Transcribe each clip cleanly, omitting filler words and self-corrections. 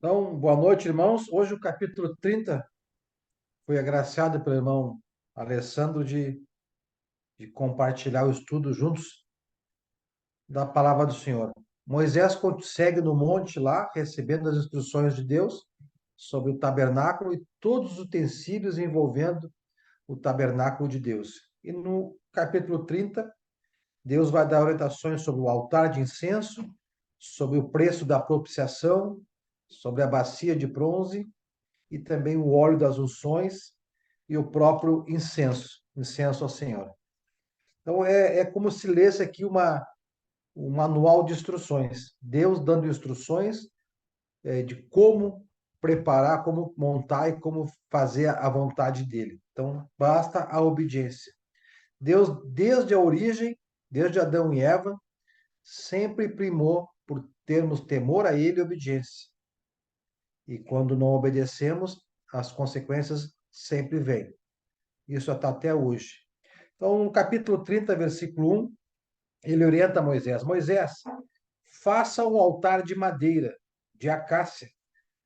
Então, boa noite, irmãos. Hoje o capítulo 30 foi agraciado pelo irmão Alessandro de compartilhar o estudo juntos da palavra do Senhor. Moisés segue no monte lá, recebendo as instruções de Deus sobre o tabernáculo e todos os utensílios envolvendo o tabernáculo de Deus. E no capítulo 30, Deus vai dar orientações sobre o altar de incenso, sobre o preço da propiciação, sobre a bacia de bronze e também o óleo das unções e o próprio incenso ao Senhor. Então, é como se lesse aqui um manual de instruções, Deus dando instruções de como preparar, como montar e como fazer a vontade dele. Então, basta a obediência. Deus, desde a origem, desde Adão e Eva, sempre primou por termos temor a ele e obediência. E quando não obedecemos, as consequências sempre vêm. Isso está até hoje. Então, no capítulo 30, versículo 1, ele orienta Moisés: Moisés, faça um altar de madeira, de acácia,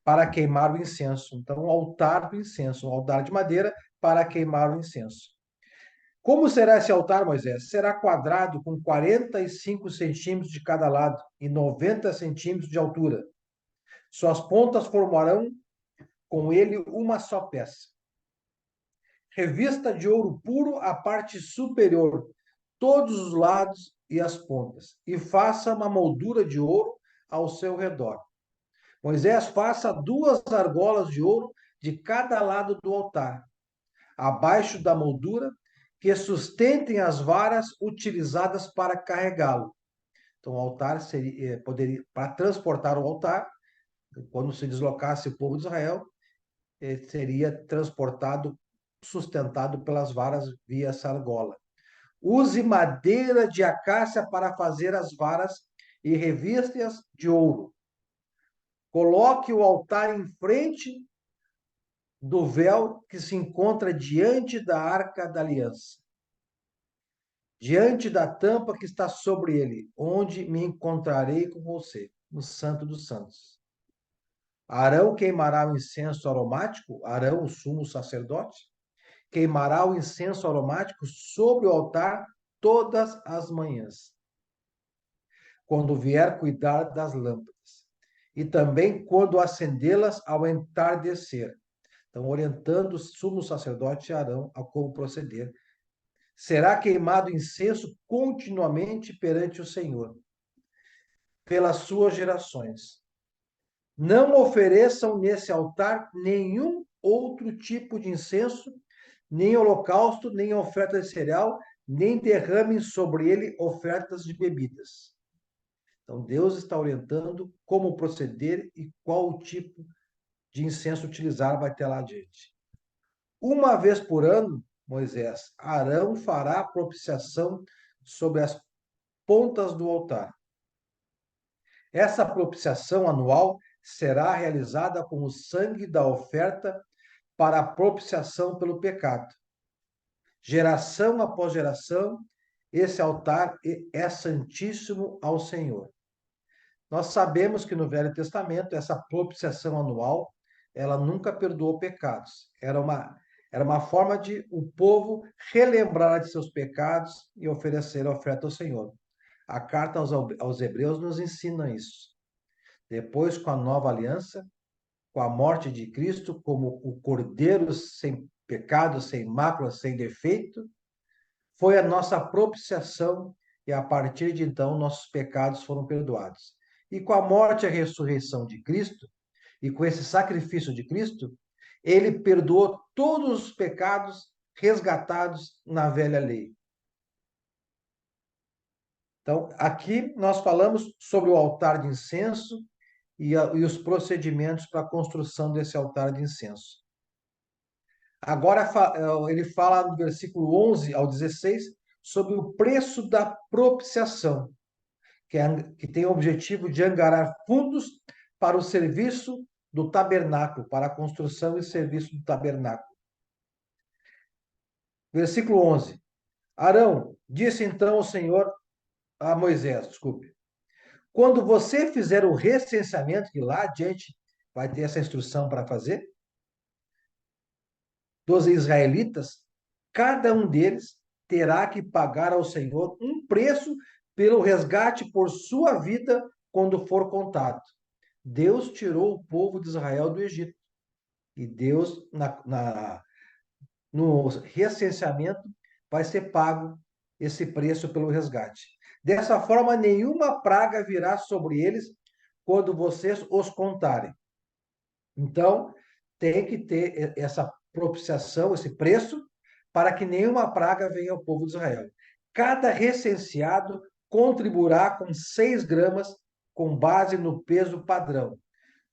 para queimar o incenso. Então, um altar do incenso, um altar de madeira para queimar o incenso. Como será esse altar, Moisés? Será quadrado com 45 centímetros de cada lado e 90 centímetros de altura. Suas pontas formarão com ele uma só peça. Revista de ouro puro a parte superior, todos os lados e as pontas, e faça uma moldura de ouro ao seu redor. Moisés faça 2 argolas de ouro de cada lado do altar, abaixo da moldura, que sustentem as varas utilizadas para carregá-lo. Então, o altar poderia, para transportar o altar, quando se deslocasse o povo de Israel, seria transportado, sustentado pelas varas via essa argola. Use madeira de acácia para fazer as varas e reviste-as de ouro. Coloque o altar em frente do véu que se encontra diante da arca da aliança, diante da tampa que está sobre ele, onde me encontrarei com você, no Santo dos Santos. Arão queimará o incenso aromático, Arão, o sumo sacerdote, queimará o incenso aromático sobre o altar todas as manhãs, quando vier cuidar das lâmpadas, e também quando acendê-las ao entardecer. Então, orientando o sumo sacerdote Arão a como proceder. Será queimado incenso continuamente perante o Senhor, pelas suas gerações. Não ofereçam nesse altar nenhum outro tipo de incenso, nem holocausto, nem oferta de cereal, nem derramem sobre ele ofertas de bebidas. Então, Deus está orientando como proceder e qual o tipo de incenso utilizar vai ter lá adiante. Uma vez por ano, Moisés, Arão fará propiciação sobre as pontas do altar. Essa propiciação anual será realizada com o sangue da oferta para a propiciação pelo pecado. Geração após geração, esse altar é santíssimo ao Senhor. Nós sabemos que no Velho Testamento, essa propiciação anual, ela nunca perdoou pecados. Era uma forma de o povo relembrar de seus pecados e oferecer a oferta ao Senhor. A carta aos Hebreus nos ensina isso. Depois, com a nova aliança, com a morte de Cristo como o Cordeiro sem pecado, sem mácula, sem defeito, foi a nossa propiciação e a partir de então nossos pecados foram perdoados. E com a morte e a ressurreição de Cristo, e com esse sacrifício de Cristo, ele perdoou todos os pecados resgatados na velha lei. Então, aqui nós falamos sobre o altar de incenso e os procedimentos para a construção desse altar de incenso. Agora ele fala no versículo 11 ao 16 sobre o preço da propiciação, que tem o objetivo de angariar fundos para o serviço do tabernáculo, para a construção e serviço do tabernáculo. Versículo 11. Arão disse então o Senhor a Moisés, desculpe, quando você fizer o recenseamento, que lá adiante vai ter essa instrução para fazer, dos israelitas, cada um deles terá que pagar ao Senhor um preço pelo resgate por sua vida quando for contado. Deus tirou o povo de Israel do Egito. E Deus, no recenseamento, vai ser pago esse preço pelo resgate. Dessa forma, nenhuma praga virá sobre eles quando vocês os contarem. Então, tem que ter essa propiciação, esse preço, para que nenhuma praga venha ao povo de Israel. Cada recenseado contribuirá com 6 gramas, com base no peso padrão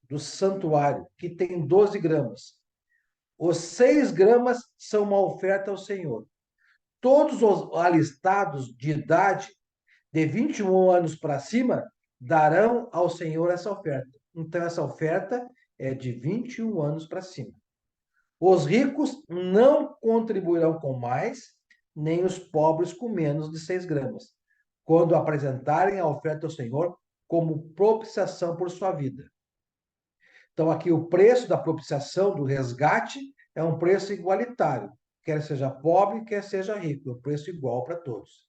do santuário, que tem 12 gramas. Os 6 gramas são uma oferta ao Senhor. Todos os alistados de idade de 21 anos para cima darão ao Senhor essa oferta. Então, essa oferta é de 21 anos para cima. Os ricos não contribuirão com mais, nem os pobres com menos de 6 gramas, quando apresentarem a oferta ao Senhor como propiciação por sua vida. Então, aqui o preço da propiciação, do resgate, é um preço igualitário, quer seja pobre, quer seja rico, é um preço igual para todos.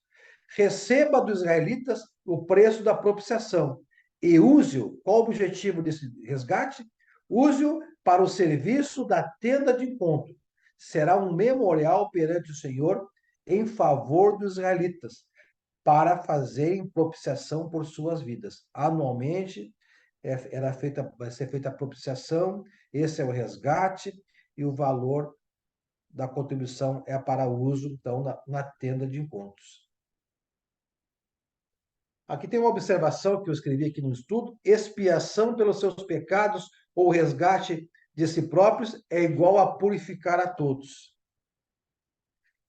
Receba dos israelitas o preço da propiciação e use-o. Qual o objetivo desse resgate? Use-o para o serviço da tenda de encontro. Será um memorial perante o Senhor em favor dos israelitas, para fazerem propiciação por suas vidas. Anualmente, vai ser feita a propiciação, esse é o resgate, e o valor da contribuição é para uso, então, na tenda de encontros. Aqui tem uma observação que eu escrevi aqui no estudo: expiação pelos seus pecados ou resgate de si próprios é igual a purificar a todos.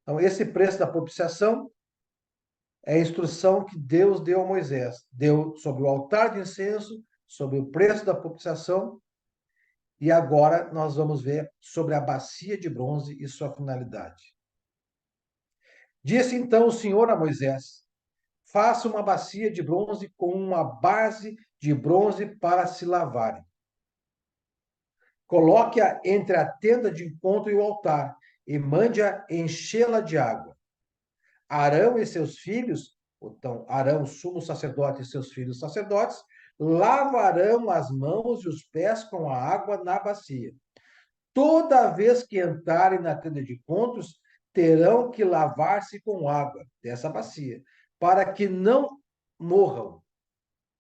Então, esse preço da propiciação é a instrução que Deus deu a Moisés. Deu sobre o altar de incenso, sobre o preço da propiciação, e agora nós vamos ver sobre a bacia de bronze e sua finalidade. Disse então o Senhor a Moisés: faça uma bacia de bronze com uma base de bronze para se lavarem. Coloque-a entre a tenda de encontro e o altar e mande-a enchê-la de água. Arão e seus filhos, então Arão, sumo sacerdote, e seus filhos sacerdotes, lavarão as mãos e os pés com a água na bacia. Toda vez que entrarem na tenda de encontros, terão que lavar-se com água dessa bacia, para que não morram.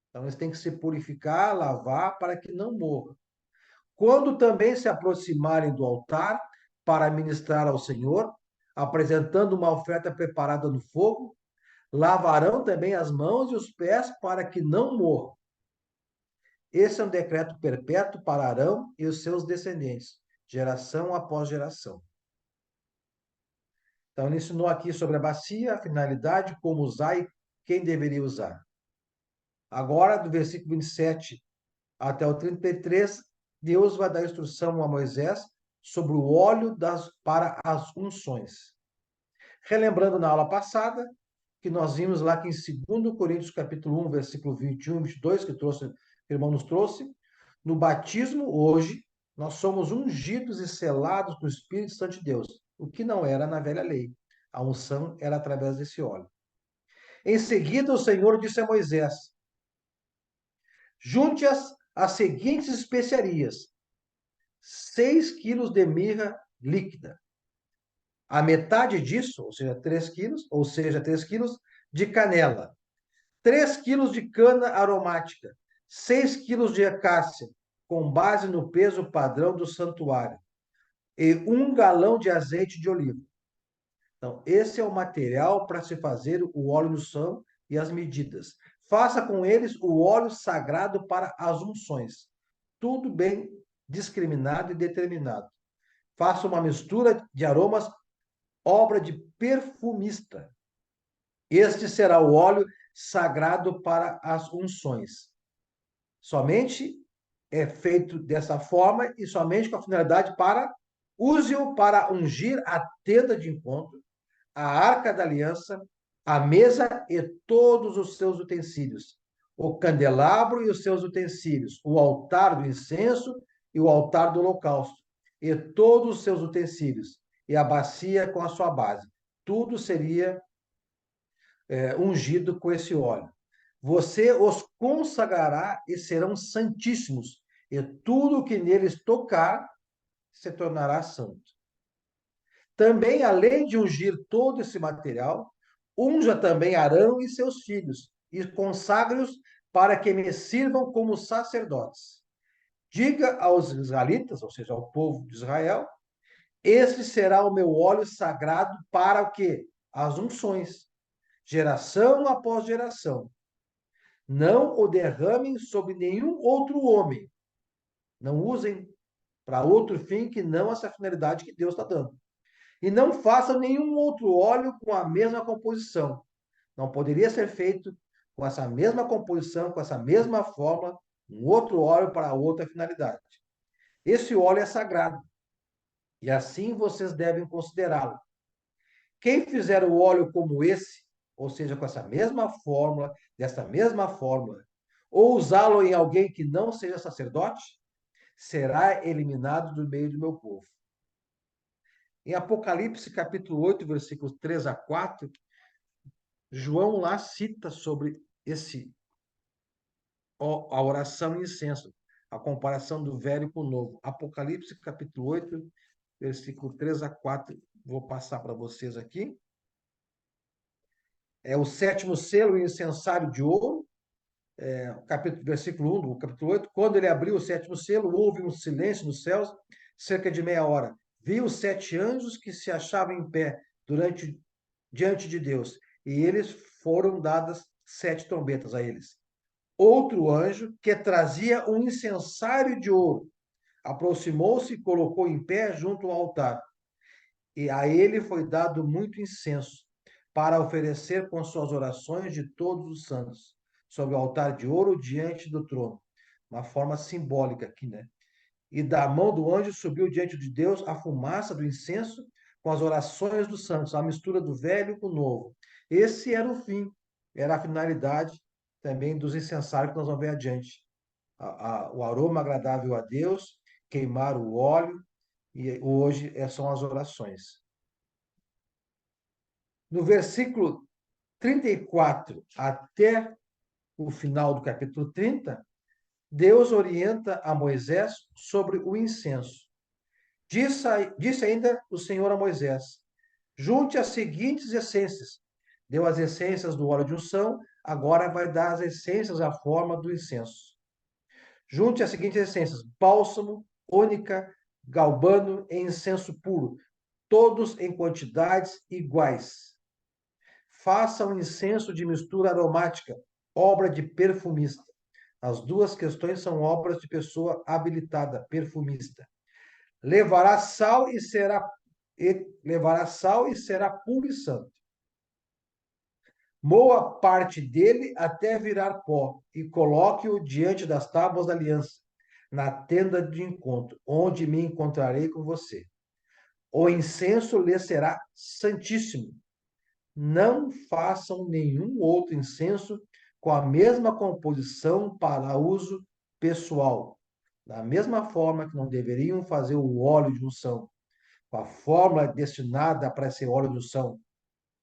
Então, eles têm que se purificar, lavar, para que não morram. Quando também se aproximarem do altar para ministrar ao Senhor, apresentando uma oferta preparada no fogo, lavarão também as mãos e os pés para que não morram. Esse é um decreto perpétuo para Arão e os seus descendentes, geração após geração. Então, ele ensinou aqui sobre a bacia, a finalidade, como usar e quem deveria usar. Agora, do versículo 27 até o 33, Deus vai dar instrução a Moisés sobre o óleo para as unções. Relembrando na aula passada, que nós vimos lá que em 2 Coríntios capítulo 1, versículo 21 e 22, que o irmão nos trouxe, no batismo hoje, nós somos ungidos e selados com o Espírito Santo de Deus, o que não era na velha lei. A unção era através desse óleo. Em seguida, o Senhor disse a Moisés: junte as seguintes especiarias: 6 quilos de mirra líquida, a metade disso, ou seja, 3 quilos de canela, 3 quilos de cana aromática, 6 quilos de acácia, com base no peso padrão do santuário, e 1 galão de azeite de oliva. Então, esse é o material para se fazer o óleo do são e as medidas. Faça com eles o óleo sagrado para as unções. Tudo bem discriminado e determinado. Faça uma mistura de aromas, obra de perfumista. Este será o óleo sagrado para as unções. Somente é feito dessa forma e somente com a finalidade para use-o para ungir a tenda de encontro, a arca da aliança, a mesa e todos os seus utensílios, o candelabro e os seus utensílios, o altar do incenso e o altar do holocausto, e todos os seus utensílios, e a bacia com a sua base. Tudo seria ungido com esse óleo. Você os consagrará e serão santíssimos, e tudo que neles tocar se tornará santo. Também, além de ungir todo esse material, unja também Arão e seus filhos, e consagre-os para que me sirvam como sacerdotes. Diga aos israelitas, ou seja, ao povo de Israel, este será o meu óleo sagrado para o quê? As unções, geração após geração. Não o derramem sobre nenhum outro homem. Não usem para outro fim que não essa finalidade que Deus está dando. E não façam nenhum outro óleo com a mesma composição. Não poderia ser feito com essa mesma composição, com essa mesma forma, um outro óleo para outra finalidade. Esse óleo é sagrado. E assim vocês devem considerá-lo. Quem fizer o óleo como esse, ou seja, com essa mesma fórmula, dessa mesma fórmula, ou usá-lo em alguém que não seja sacerdote, será eliminado do meio do meu povo. Em Apocalipse, capítulo 8, versículos 3 a 4, João lá cita sobre a oração e incenso, a comparação do velho com o novo. Apocalipse, capítulo 8, versículo 3 a 4, vou passar para vocês aqui. É o sétimo selo, o incensário de ouro, versículo 1 do capítulo 8. Quando ele abriu o sétimo selo, houve um silêncio nos céus, cerca de meia hora. Vi os 7 anjos que se achavam em pé diante de Deus, e eles foram dadas 7 trombetas a eles. Outro anjo, que trazia um incensário de ouro, aproximou-se e colocou em pé junto ao altar. E a ele foi dado muito incenso, para oferecer com suas orações de todos os santos, sobre o altar de ouro diante do trono. Uma forma simbólica aqui, né? E da mão do anjo subiu diante de Deus a fumaça do incenso com as orações dos santos, a mistura do velho com o novo. Esse era o fim, era a finalidade também dos incensários que nós vamos ver adiante. O aroma agradável a Deus, queimar o óleo, e hoje são as orações. No versículo 34 até o final do capítulo 30, Deus orienta a Moisés sobre o incenso. Disse ainda o Senhor a Moisés: junte as seguintes essências. Deu as essências do óleo de unção, agora vai dar as essências à forma do incenso. Junte as seguintes essências: bálsamo, ônica, galbano e incenso puro, todos em quantidades iguais. Faça um incenso de mistura aromática, obra de perfumista. As duas questões são obras de pessoa habilitada, perfumista. Levará sal e será puro e santo. Moa parte dele até virar pó e coloque-o diante das tábuas da aliança, na tenda de encontro, onde me encontrarei com você. O incenso lhe será santíssimo. Não façam nenhum outro incenso com a mesma composição para uso pessoal. Da mesma forma que não deveriam fazer o óleo de unção com a fórmula destinada para esse óleo de unção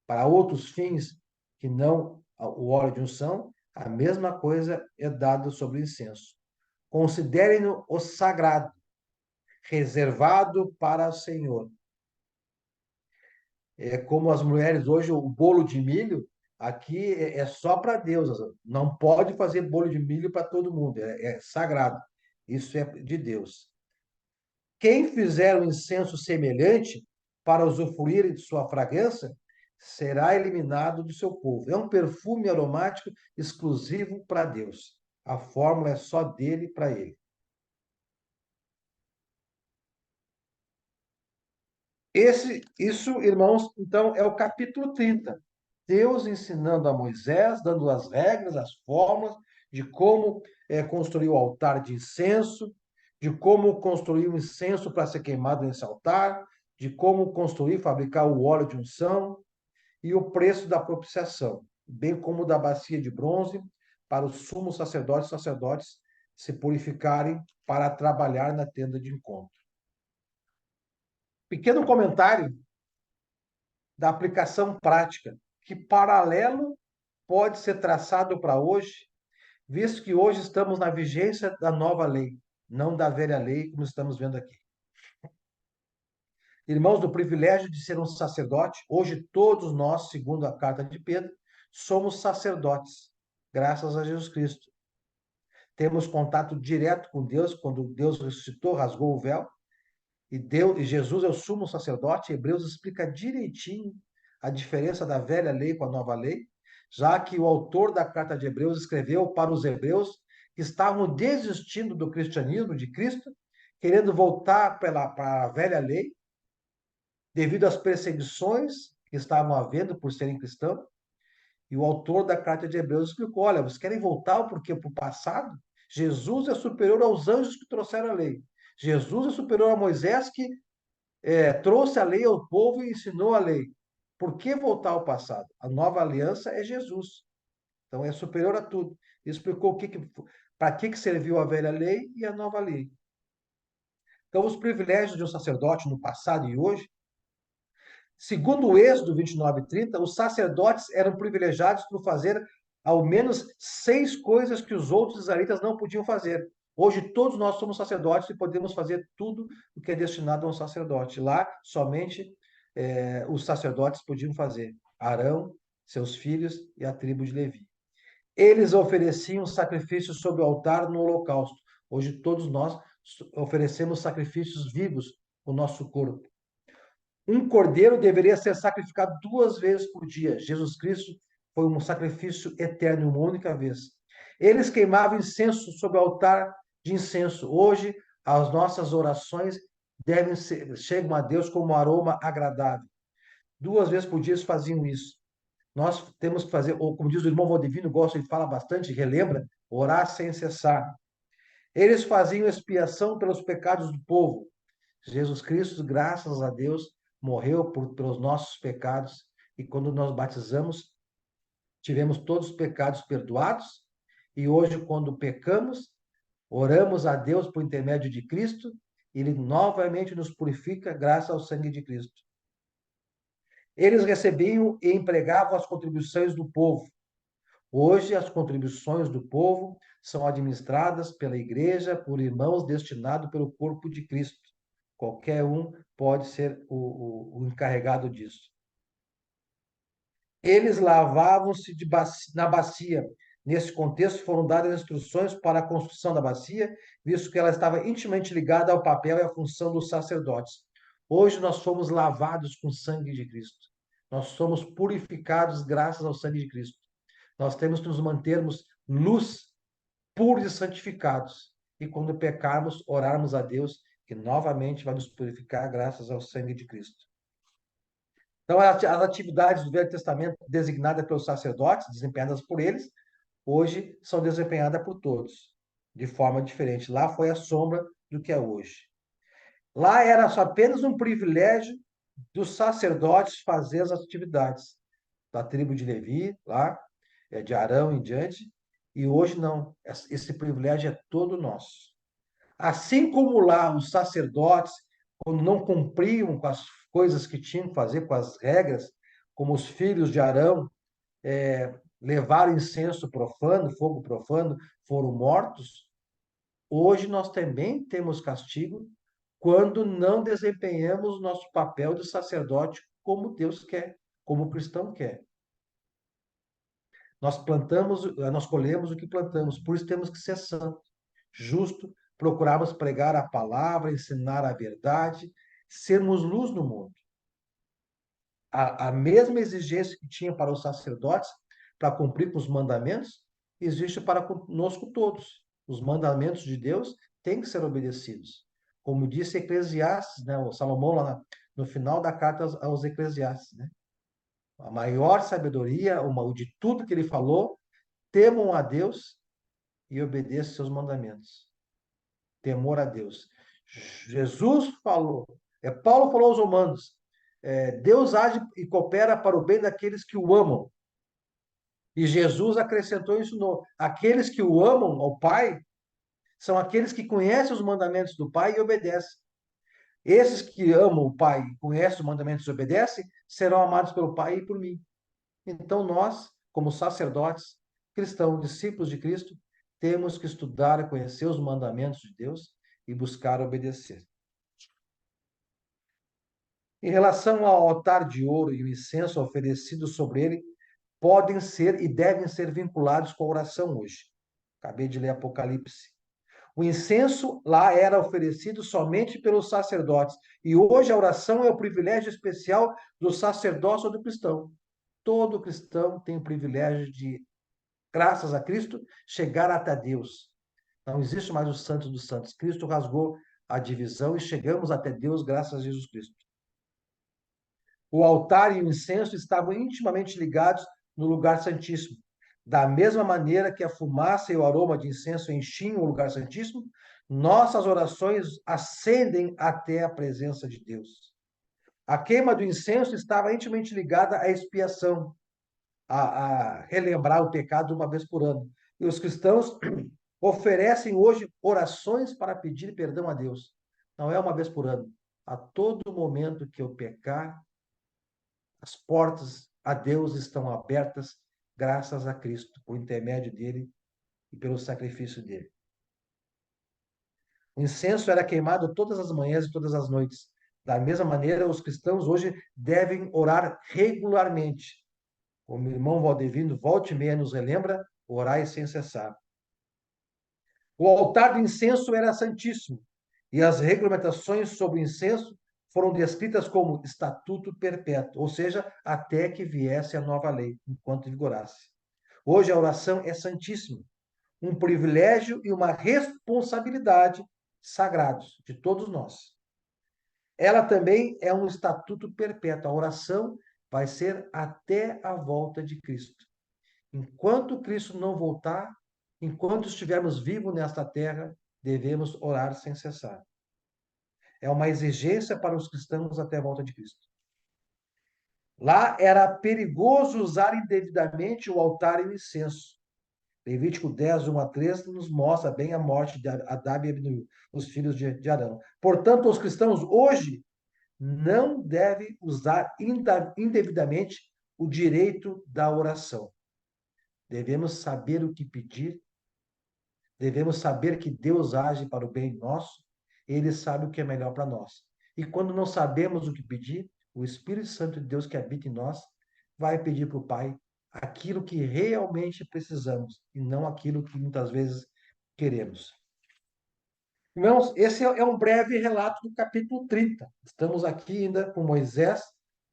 para outros fins que não o óleo de unção, a mesma coisa é dada sobre o incenso. Considerem-no o sagrado, reservado para o Senhor. É como as mulheres hoje, o bolo de milho, aqui é só para Deus. Não pode fazer bolo de milho para todo mundo, é sagrado. Isso é de Deus. Quem fizer um incenso semelhante para usufruir de sua fragrância, será eliminado do seu povo. É um perfume aromático exclusivo para Deus. A fórmula é só dele para ele. Isso, irmãos, então é o capítulo 30. Deus ensinando a Moisés, dando as regras, as fórmulas de como construir o altar de incenso, de como construir o incenso para ser queimado nesse altar, de como construir, fabricar o óleo de unção e o preço da propiciação, bem como da bacia de bronze para os sumos sacerdotes se purificarem para trabalhar na tenda de encontro. Pequeno comentário da aplicação prática. Que paralelo pode ser traçado para hoje, visto que hoje estamos na vigência da nova lei, não da velha lei, como estamos vendo aqui. Irmãos, do privilégio de ser um sacerdote, hoje todos nós, segundo a carta de Pedro, somos sacerdotes, graças a Jesus Cristo. Temos contato direto com Deus, quando Deus ressuscitou, rasgou o véu, e Jesus é o sumo sacerdote. Hebreus explica direitinho a diferença da velha lei com a nova lei, já que o autor da carta de Hebreus escreveu para os hebreus que estavam desistindo do cristianismo de Cristo, querendo voltar para a velha lei, devido às perseguições que estavam havendo por serem cristãos. E o autor da carta de Hebreus explicou: olha, vocês querem voltar porque para o passado? Jesus é superior aos anjos que trouxeram a lei. Jesus é superior a Moisés, que trouxe a lei ao povo e ensinou a lei. Por que voltar ao passado? A nova aliança é Jesus. Então é superior a tudo. Explicou para que serviu a velha lei e a nova lei. Então, os privilégios de um sacerdote no passado e hoje, segundo o Êxodo 29:30, os sacerdotes eram privilegiados por fazer ao menos 6 coisas que os outros israelitas não podiam fazer. Hoje, todos nós somos sacerdotes e podemos fazer tudo o que é destinado a um sacerdote. Lá, somente os sacerdotes podiam fazer. Arão, seus filhos e a tribo de Levi. Eles ofereciam sacrifícios sobre o altar no holocausto. Hoje, todos nós oferecemos sacrifícios vivos, o nosso corpo. Um cordeiro deveria ser sacrificado 2 vezes por dia. Jesus Cristo foi um sacrifício eterno, uma única vez. Eles queimavam incenso sobre o altar de incenso. Hoje, as nossas orações chegam a Deus como um aroma agradável. 2 vezes por dia eles faziam isso. Nós temos que fazer, ou como diz o irmão Valdivino, gosta e fala bastante, relembra, orar sem cessar. Eles faziam expiação pelos pecados do povo. Jesus Cristo, graças a Deus, morreu pelos nossos pecados, e quando nós batizamos, tivemos todos os pecados perdoados, e hoje, quando pecamos, oramos a Deus por intermédio de Cristo, e Ele novamente nos purifica graças ao sangue de Cristo. Eles recebiam e empregavam as contribuições do povo. Hoje, as contribuições do povo são administradas pela igreja por irmãos destinados pelo corpo de Cristo. Qualquer um pode ser o encarregado disso. Eles lavavam-se na bacia. Nesse contexto, foram dadas instruções para a construção da bacia, visto que ela estava intimamente ligada ao papel e à função dos sacerdotes. Hoje nós somos lavados com o sangue de Cristo. Nós somos purificados graças ao sangue de Cristo. Nós temos que nos mantermos luz, puros e santificados. E quando pecarmos, orarmos a Deus, que novamente vai nos purificar graças ao sangue de Cristo. Então, as atividades do Velho Testamento designadas pelos sacerdotes, desempenhadas por eles, hoje são desempenhadas por todos, de forma diferente. Lá foi a sombra do que é hoje. Lá era só apenas um privilégio dos sacerdotes fazer as atividades da tribo de Levi, lá, de Arão em diante, e hoje não. Esse privilégio é todo nosso. Assim como lá os sacerdotes, quando não cumpriam com as coisas que tinham que fazer, com as regras, como os filhos de Arão, levaram incenso profano, fogo profano, foram mortos, hoje nós também temos castigo quando não desempenhamos o nosso papel de sacerdote como Deus quer, como o cristão quer. Nós colhemos o que plantamos, por isso temos que ser santo, justo, procurarmos pregar a palavra, ensinar a verdade, sermos luz no mundo. A mesma exigência que tinha para os sacerdotes, para cumprir com os mandamentos, existe para conosco todos. Os mandamentos de Deus têm que ser obedecidos. Como disse Eclesiastes, né, o Salomão, lá no final da carta aos Eclesiastes, né? A maior sabedoria, de tudo que ele falou, temam a Deus e obedeçam seus mandamentos. Temor a Deus. Jesus falou, Paulo falou aos Romanos, Deus age e coopera para o bem daqueles que o amam. E Jesus acrescentou e ensinou, aqueles que o amam ao Pai, são aqueles que conhecem os mandamentos do Pai e obedecem. Esses que amam o Pai, conhecem os mandamentos e obedecem, serão amados pelo Pai e por mim. Então, nós, como sacerdotes, cristãos, discípulos de Cristo, temos que estudar e conhecer os mandamentos de Deus e buscar obedecer. Em relação ao altar de ouro e o incenso oferecido sobre ele, podem ser e devem ser vinculados com a oração hoje. Acabei de ler Apocalipse. O incenso lá era oferecido somente pelos sacerdotes, e hoje a oração é o privilégio especial do sacerdócio do cristão. Todo cristão tem o privilégio de, graças a Cristo, chegar até Deus. Não existe mais os santos dos santos. Cristo rasgou a divisão e chegamos até Deus graças a Jesus Cristo. O altar e o incenso estavam intimamente ligados no lugar santíssimo. Da mesma maneira que a fumaça e o aroma de incenso enchiam o lugar santíssimo, nossas orações ascendem até a presença de Deus. A queima do incenso estava intimamente ligada à expiação, a relembrar o pecado uma vez por ano. E os cristãos oferecem hoje orações para pedir perdão a Deus. Não é uma vez por ano. A todo momento que eu pecar, as portas a Deus estão abertas graças a Cristo, por intermédio dele e pelo sacrifício dele. O incenso era queimado todas as manhãs e todas as noites. Da mesma maneira, os cristãos hoje devem orar regularmente. Como o irmão Valdevino, volte e meia nos relembra, orai sem cessar. O altar do incenso era santíssimo, e as regulamentações sobre o incenso foram descritas como estatuto perpétuo, ou seja, até que viesse a nova lei, enquanto vigorasse. Hoje a oração é santíssima, um privilégio e uma responsabilidade sagrados de todos nós. Ela também é um estatuto perpétuo. A oração vai ser até a volta de Cristo. Enquanto Cristo não voltar, enquanto estivermos vivos nesta terra, devemos orar sem cessar. É uma exigência para os cristãos até a volta de Cristo. Lá era perigoso usar indevidamente o altar e o incenso. Levítico 10, 1 a 3, nos mostra bem a morte de Adab e Abiú, os filhos de Arão. Portanto, os cristãos hoje não devem usar indevidamente o direito da oração. Devemos saber o que pedir, devemos saber que Deus age para o bem nosso, ele sabe o que é melhor para nós. E quando não sabemos o que pedir, o Espírito Santo de Deus que habita em nós vai pedir para o Pai aquilo que realmente precisamos e não aquilo que muitas vezes queremos. Irmãos, esse é um breve relato do capítulo 30. Estamos aqui ainda com Moisés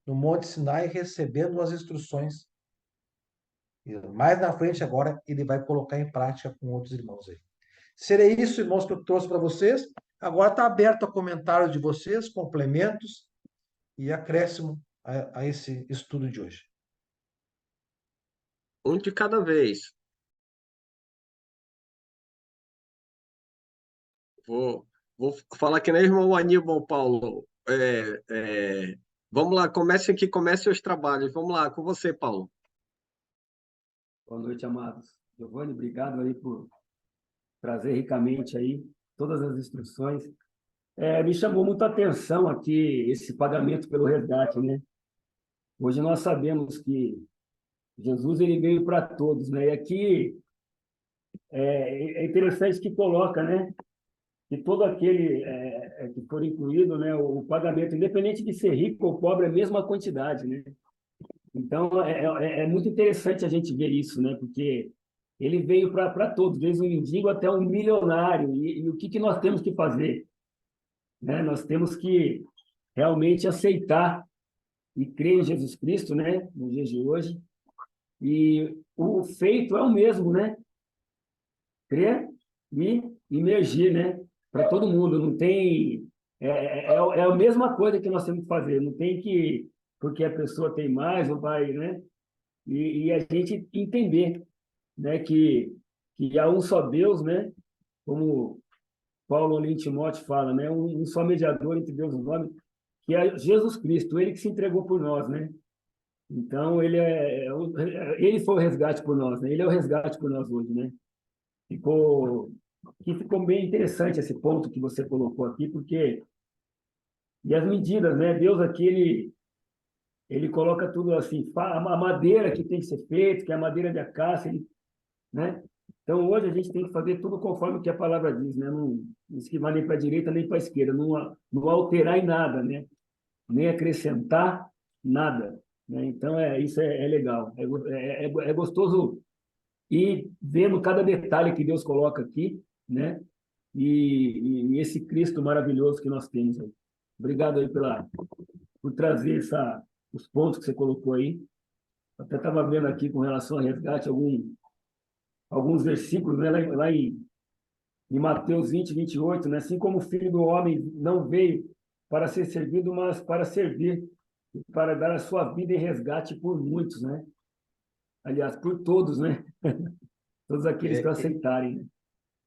no Monte Sinai recebendo as instruções. E mais na frente agora ele vai colocar em prática com outros irmãos aí. Seria isso, irmãos, que eu trouxe para vocês. Agora está aberto a comentários de vocês, complementos e acréscimo a esse estudo de hoje. Um de cada vez. Vou falar que nem irmão Aníbal, Paulo. Vamos lá, comece aqui, comece os trabalhos. Vamos lá, com você, Paulo. Boa noite, amados. Giovanni, obrigado aí por trazer ricamente aí todas as instruções. Me chamou muita atenção aqui esse pagamento pelo resgate, né? Hoje nós sabemos que Jesus ele veio para todos, né? E aqui é interessante que coloca, né? Que todo aquele que for incluído, né? O pagamento, independente de ser rico ou pobre, é a mesma quantidade, né? Então é muito interessante a gente ver isso, né? Porque ele veio para todos, desde um mendigo até um milionário. E o que nós temos que fazer? Né? Nós temos que realmente aceitar e crer em Jesus Cristo, né? Nos dias de hoje. E o feito é o mesmo, né? Crer e emergir, né? Para todo mundo. Não tem... É a mesma coisa que nós temos que fazer. Não tem que... Porque a pessoa tem mais ou vai, né? E a gente entender, né? Que há um só Deus, né? Como Paulo ali em Timóteo fala, né? Um só mediador entre Deus e os homens, que é Jesus Cristo, ele que se entregou por nós, né? Então, ele foi o resgate por nós, né? Ele é o resgate por nós hoje, né? Ficou que ficou bem interessante esse ponto que você colocou aqui, porque e as medidas, né? Deus aqui ele coloca tudo assim, a madeira que tem que ser feita, que é a madeira de acácia, né? Então hoje a gente tem que fazer tudo conforme o que a palavra diz, né? Não esquivar nem para a direita nem para a esquerda, não alterar em nada, né? Nem acrescentar nada, né? Então isso é legal, é gostoso ir vendo cada detalhe que Deus coloca aqui, né? E esse Cristo maravilhoso que nós temos aí. Obrigado aí por trazer os pontos que você colocou aí. Até estava vendo aqui com relação a resgate alguns versículos, né? Lá em Mateus 20, 28, né? Assim como o Filho do Homem não veio para ser servido, mas para servir, e para dar a sua vida em resgate por muitos, né? Aliás, por todos, né? Todos aqueles que o É, aceitarem, né?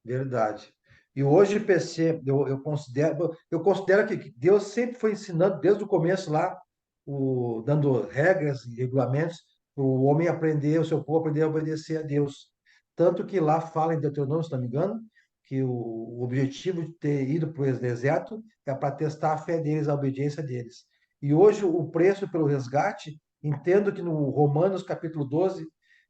verdade. E hoje, PC, eu considero que Deus sempre foi ensinando, desde o começo lá, dando regras e regulamentos, para o homem aprender, o seu povo aprender a obedecer a Deus. Tanto que lá fala em Deuteronômio, se não me engano, que o objetivo de ter ido para o deserto é para testar a fé deles, a obediência deles. E hoje o preço pelo resgate, entendo que no Romanos capítulo 12,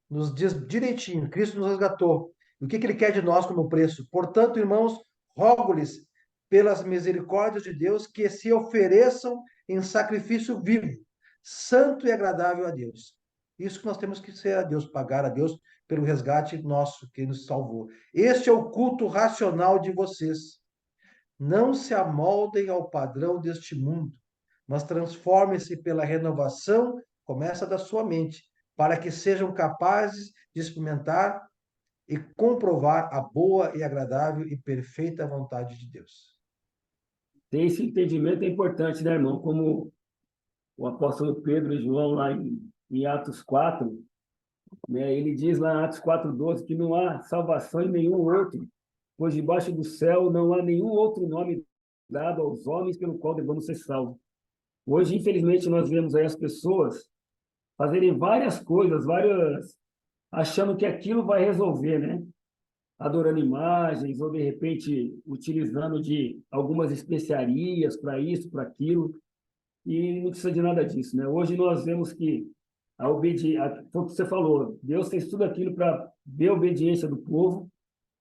nos diz direitinho, Cristo nos resgatou. O que ele quer de nós como preço? Portanto, irmãos, rogo-lhes, pelas misericórdias de Deus, que se ofereçam em sacrifício vivo, santo e agradável a Deus. Isso que nós temos que ser a Deus, pagar a Deus pelo resgate nosso, que nos salvou. Este é o culto racional de vocês. Não se amoldem ao padrão deste mundo, mas transformem-se pela renovação, começa da sua mente, para que sejam capazes de experimentar e comprovar a boa e agradável e perfeita vontade de Deus. Ter esse entendimento é importante, né, irmão? Como o apóstolo Pedro e João lá em Atos 4, né? Ele diz lá em Atos 4:12 que não há salvação em nenhum outro, pois debaixo do céu não há nenhum outro nome dado aos homens pelo qual devamos ser salvos. Hoje, infelizmente, nós vemos aí as pessoas fazerem várias coisas, achando que aquilo vai resolver, né? Adorando imagens ou de repente utilizando de algumas especiarias para isso, para aquilo, e não precisa de nada disso, né? Hoje nós vemos que a obediência, foi o que você falou, Deus fez tudo aquilo para ver a obediência do povo,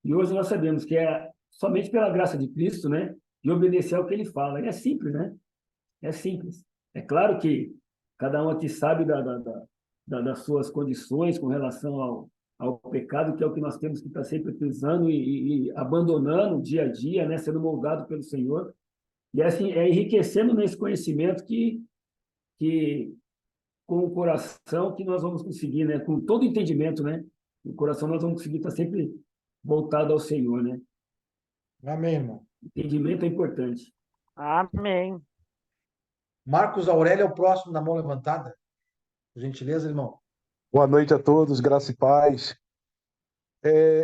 e hoje nós sabemos que é somente pela graça de Cristo, né? E obedecer ao que ele fala. E é simples, né? É simples. É claro que cada um aqui sabe das suas condições com relação ao pecado, que é o que nós temos que estar sempre pisando e abandonando dia a dia, né? Sendo moldado pelo Senhor. E assim, é enriquecendo nesse conhecimento que com o coração que nós vamos conseguir, né? Com todo entendimento, né? O coração nós vamos conseguir estar sempre voltado ao Senhor, né? Amém, irmão. Entendimento é importante. Amém. Marcos Aurélio é o próximo na mão levantada. Por gentileza, irmão. Boa noite a todos, graça e paz.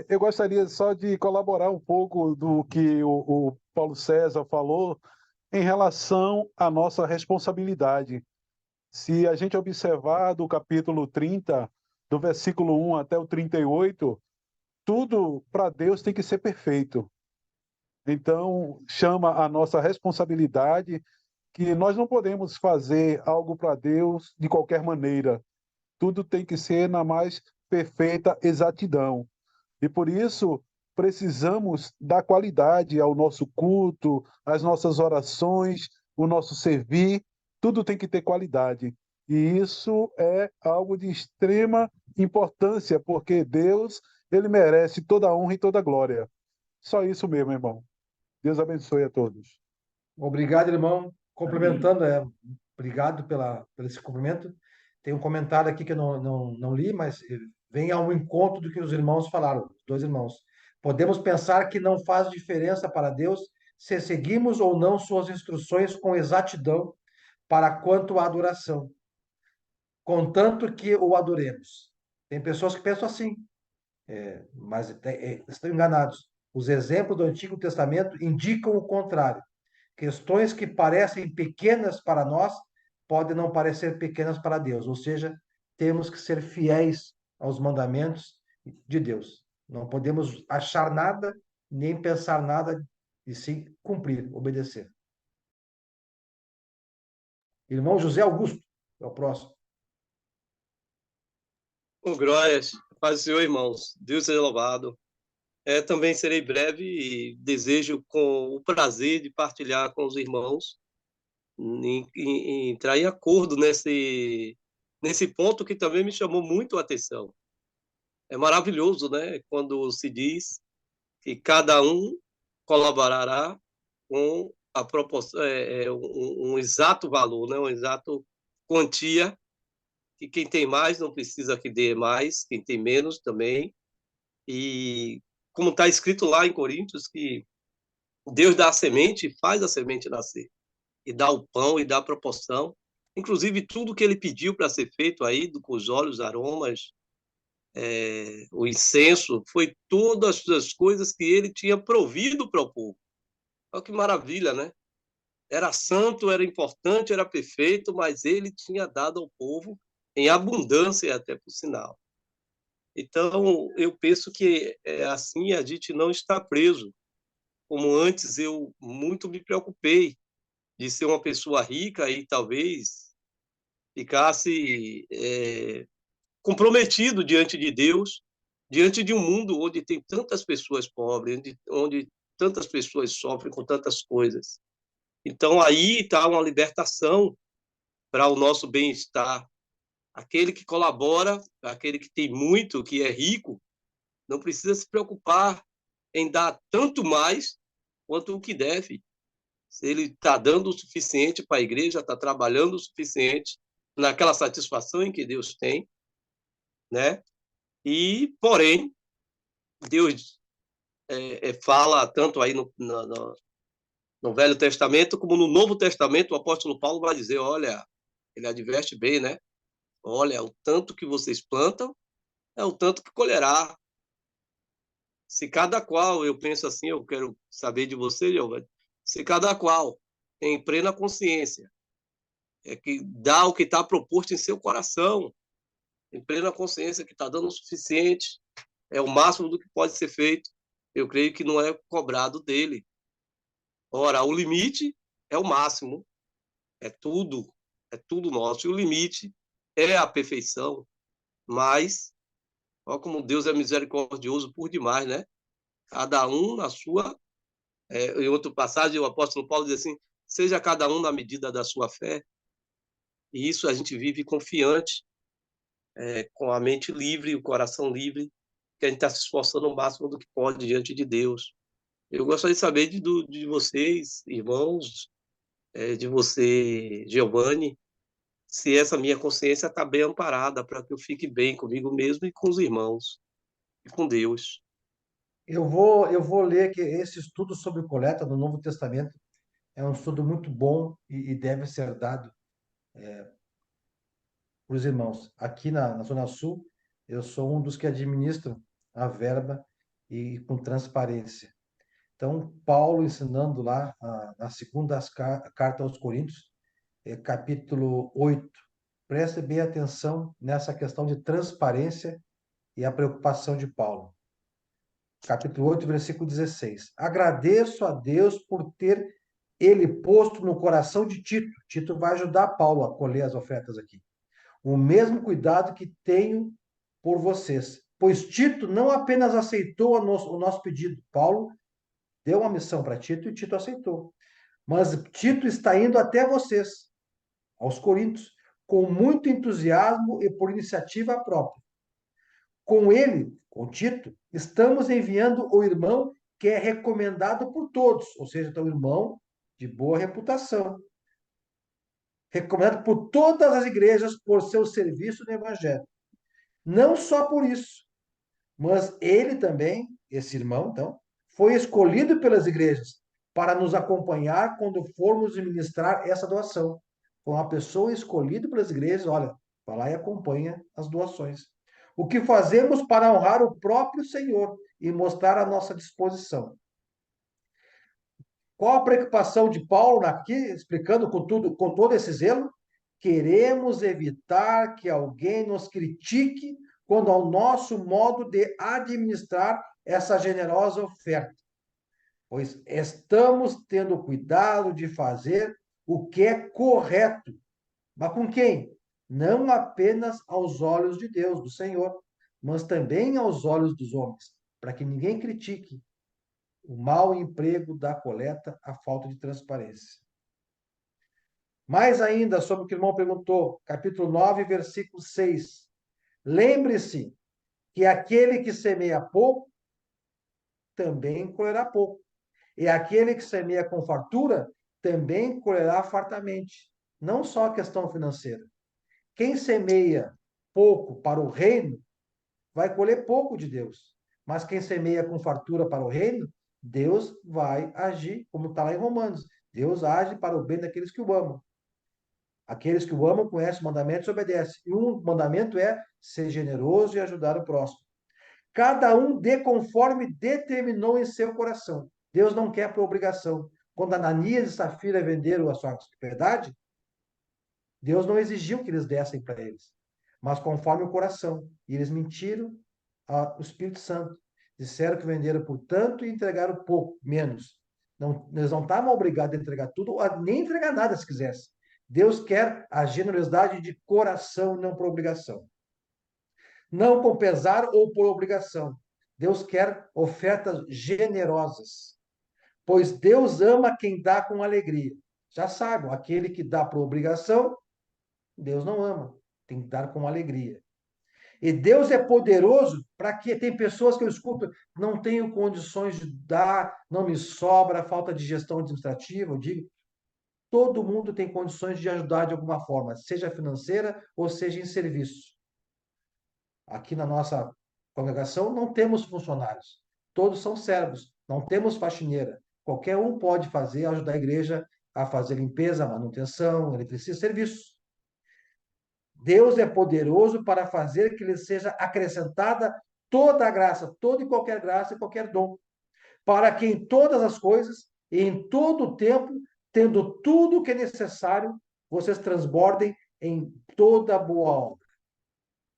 Eu gostaria só de colaborar um pouco do que o Paulo César falou em relação à nossa responsabilidade. Se a gente observar do capítulo 30, do versículo 1 até o 38, tudo para Deus tem que ser perfeito. Então, chama a nossa responsabilidade que nós não podemos fazer algo para Deus de qualquer maneira. Tudo tem que ser na mais perfeita exatidão. E por isso precisamos dar qualidade ao nosso culto, às nossas orações, o nosso servir, tudo tem que ter qualidade. E isso é algo de extrema importância, porque Deus, ele merece toda a honra e toda a glória. Só isso mesmo, irmão. Deus abençoe a todos. Obrigado, irmão. Amém. Complementando, obrigado pelo esse cumprimento. Tem um comentário aqui que eu não li, mas vem ao encontro do que os irmãos falaram, os dois irmãos. Podemos pensar que não faz diferença para Deus se seguimos ou não suas instruções com exatidão para quanto à adoração, contanto que o adoremos. Tem pessoas que pensam assim, mas estão enganados. Os exemplos do Antigo Testamento indicam o contrário. Questões que parecem pequenas para nós podem não parecer pequenas para Deus, ou seja, temos que ser fiéis aos mandamentos de Deus. Não podemos achar nada nem pensar nada, e sim cumprir, obedecer. Irmão José Augusto, é o próximo. Com glórias, paz do Senhor, irmãos. Deus seja louvado. Também serei breve e desejo com o prazer de partilhar com os irmãos em entrar em acordo nesse ponto que também me chamou muito a atenção. É maravilhoso, né? Quando se diz que cada um colaborará com a proporção, um exato valor, né? Um exato quantia, que quem tem mais não precisa que dê mais, quem tem menos também. E como está escrito lá em Coríntios, que Deus dá a semente e faz a semente nascer, e dá o pão e dá a proporção. Inclusive, tudo que ele pediu para ser feito aí, com os óleos, aromas, o incenso, foi todas as coisas que ele tinha provido para o povo. Olha que maravilha, né? Era santo, era importante, era perfeito, mas ele tinha dado ao povo em abundância, até por sinal. Então, eu penso que assim a gente não está preso. Como antes eu muito me preocupei de ser uma pessoa rica e talvez ficasse comprometido diante de Deus, diante de um mundo onde tem tantas pessoas pobres, onde tantas pessoas sofrem com tantas coisas. Então, aí está uma libertação para o nosso bem-estar. Aquele que colabora, aquele que tem muito, que é rico, não precisa se preocupar em dar tanto mais quanto o que deve. Se ele está dando o suficiente para a igreja, está trabalhando o suficiente naquela satisfação em que Deus tem, né? E, porém, Deus fala tanto aí no Velho Testamento como no Novo Testamento, o apóstolo Paulo vai dizer, olha, ele adverte bem, né? Olha, o tanto que vocês plantam é o tanto que colherá. Se cada qual, eu penso assim, eu quero saber de você, Giovanni, se cada qual tem plena consciência, que dá o que está proposto em seu coração, em plena consciência que está dando o suficiente, é o máximo do que pode ser feito, eu creio que não é cobrado dele. Ora, o limite é o máximo, é tudo nosso, e o limite é a perfeição, mas, olha como Deus é misericordioso por demais, né? Cada um na sua. Em outra passagem, o apóstolo Paulo diz assim: seja cada um na medida da sua fé. E isso a gente vive confiante, com a mente livre, o coração livre, que a gente está se esforçando o máximo do que pode diante de Deus. Eu gostaria de saber de vocês, irmãos, de você, Giovanni, se essa minha consciência está bem amparada para que eu fique bem comigo mesmo e com os irmãos e com Deus. Eu vou ler que esse estudo sobre coleta do Novo Testamento é um estudo muito bom e deve ser dado para os irmãos. Aqui na Zona Sul, eu sou um dos que administram a verba e com transparência. Então, Paulo ensinando lá na segunda carta aos Coríntios, capítulo 8, preste bem atenção nessa questão de transparência e a preocupação de Paulo. Capítulo 8, versículo 16. Agradeço a Deus por ter ele posto no coração de Tito. Tito vai ajudar Paulo a colher as ofertas aqui. O mesmo cuidado que tenho por vocês. Pois Tito não apenas aceitou o nosso pedido. Paulo deu uma missão para Tito e Tito aceitou. Mas Tito está indo até vocês, aos Coríntios, com muito entusiasmo e por iniciativa própria. Com ele, com Tito, estamos enviando o irmão que é recomendado por todos, ou seja, então, irmão de boa reputação, recomendado por todas as igrejas por seu serviço no Evangelho. Não só por isso, mas ele também, esse irmão, então, foi escolhido pelas igrejas para nos acompanhar quando formos ministrar essa doação. Foi uma pessoa escolhida pelas igrejas, olha, vai lá e acompanha as doações. O que fazemos para honrar o próprio Senhor e mostrar a nossa disposição. Qual a preocupação de Paulo aqui, explicando com todo esse zelo? Queremos evitar que alguém nos critique quando ao nosso modo de administrar essa generosa oferta. pois estamos tendo cuidado de fazer o que é correto. Mas com quem? Não apenas aos olhos de Deus, do Senhor, mas também aos olhos dos homens, para que ninguém critique o mau emprego da coleta, a falta de transparência. Mais ainda sobre o que o irmão perguntou, capítulo 9, versículo 6. Lembre-se que aquele que semeia pouco, também colherá pouco. E aquele que semeia com fartura, também colherá fartamente. Não só a questão financeira. Quem semeia pouco para o reino, vai colher pouco de Deus. Mas quem semeia com fartura para o reino, Deus vai agir, como está lá em Romanos. Deus age para o bem daqueles que o amam. Aqueles que o amam conhecem o mandamento e obedecem. E um mandamento é ser generoso e ajudar o próximo. Cada um dê conforme determinou em seu coração. Deus não quer por obrigação. Quando Ananias e Safira venderam a sua propriedade, Deus não exigiu que eles dessem para eles, mas conforme o coração. E eles mentiram ao Espírito Santo. Disseram que venderam por tanto e entregaram pouco, menos. Não, eles não estavam obrigados a entregar tudo, nem entregar nada se quisessem. Deus quer a generosidade de coração, não por obrigação. Não com pesar ou por obrigação. Deus quer ofertas generosas, pois Deus ama quem dá com alegria. Já sabem, aquele que dá por obrigação, Deus não ama, tem que dar com alegria. E Deus é poderoso para que tem pessoas que eu escuto, não tenho condições de dar, não me sobra, falta de gestão administrativa. Eu digo, todo mundo tem condições de ajudar de alguma forma, seja financeira ou seja em serviço. Aqui na nossa congregação não temos funcionários, todos são servos, não temos faxineira. Qualquer um pode fazer, ajudar a igreja a fazer limpeza, manutenção, eletricidade, serviços. Deus é poderoso para fazer que lhe seja acrescentada toda a graça, toda e qualquer dom, para que em todas as coisas e em todo o tempo, tendo tudo o que é necessário, vocês transbordem em toda boa obra.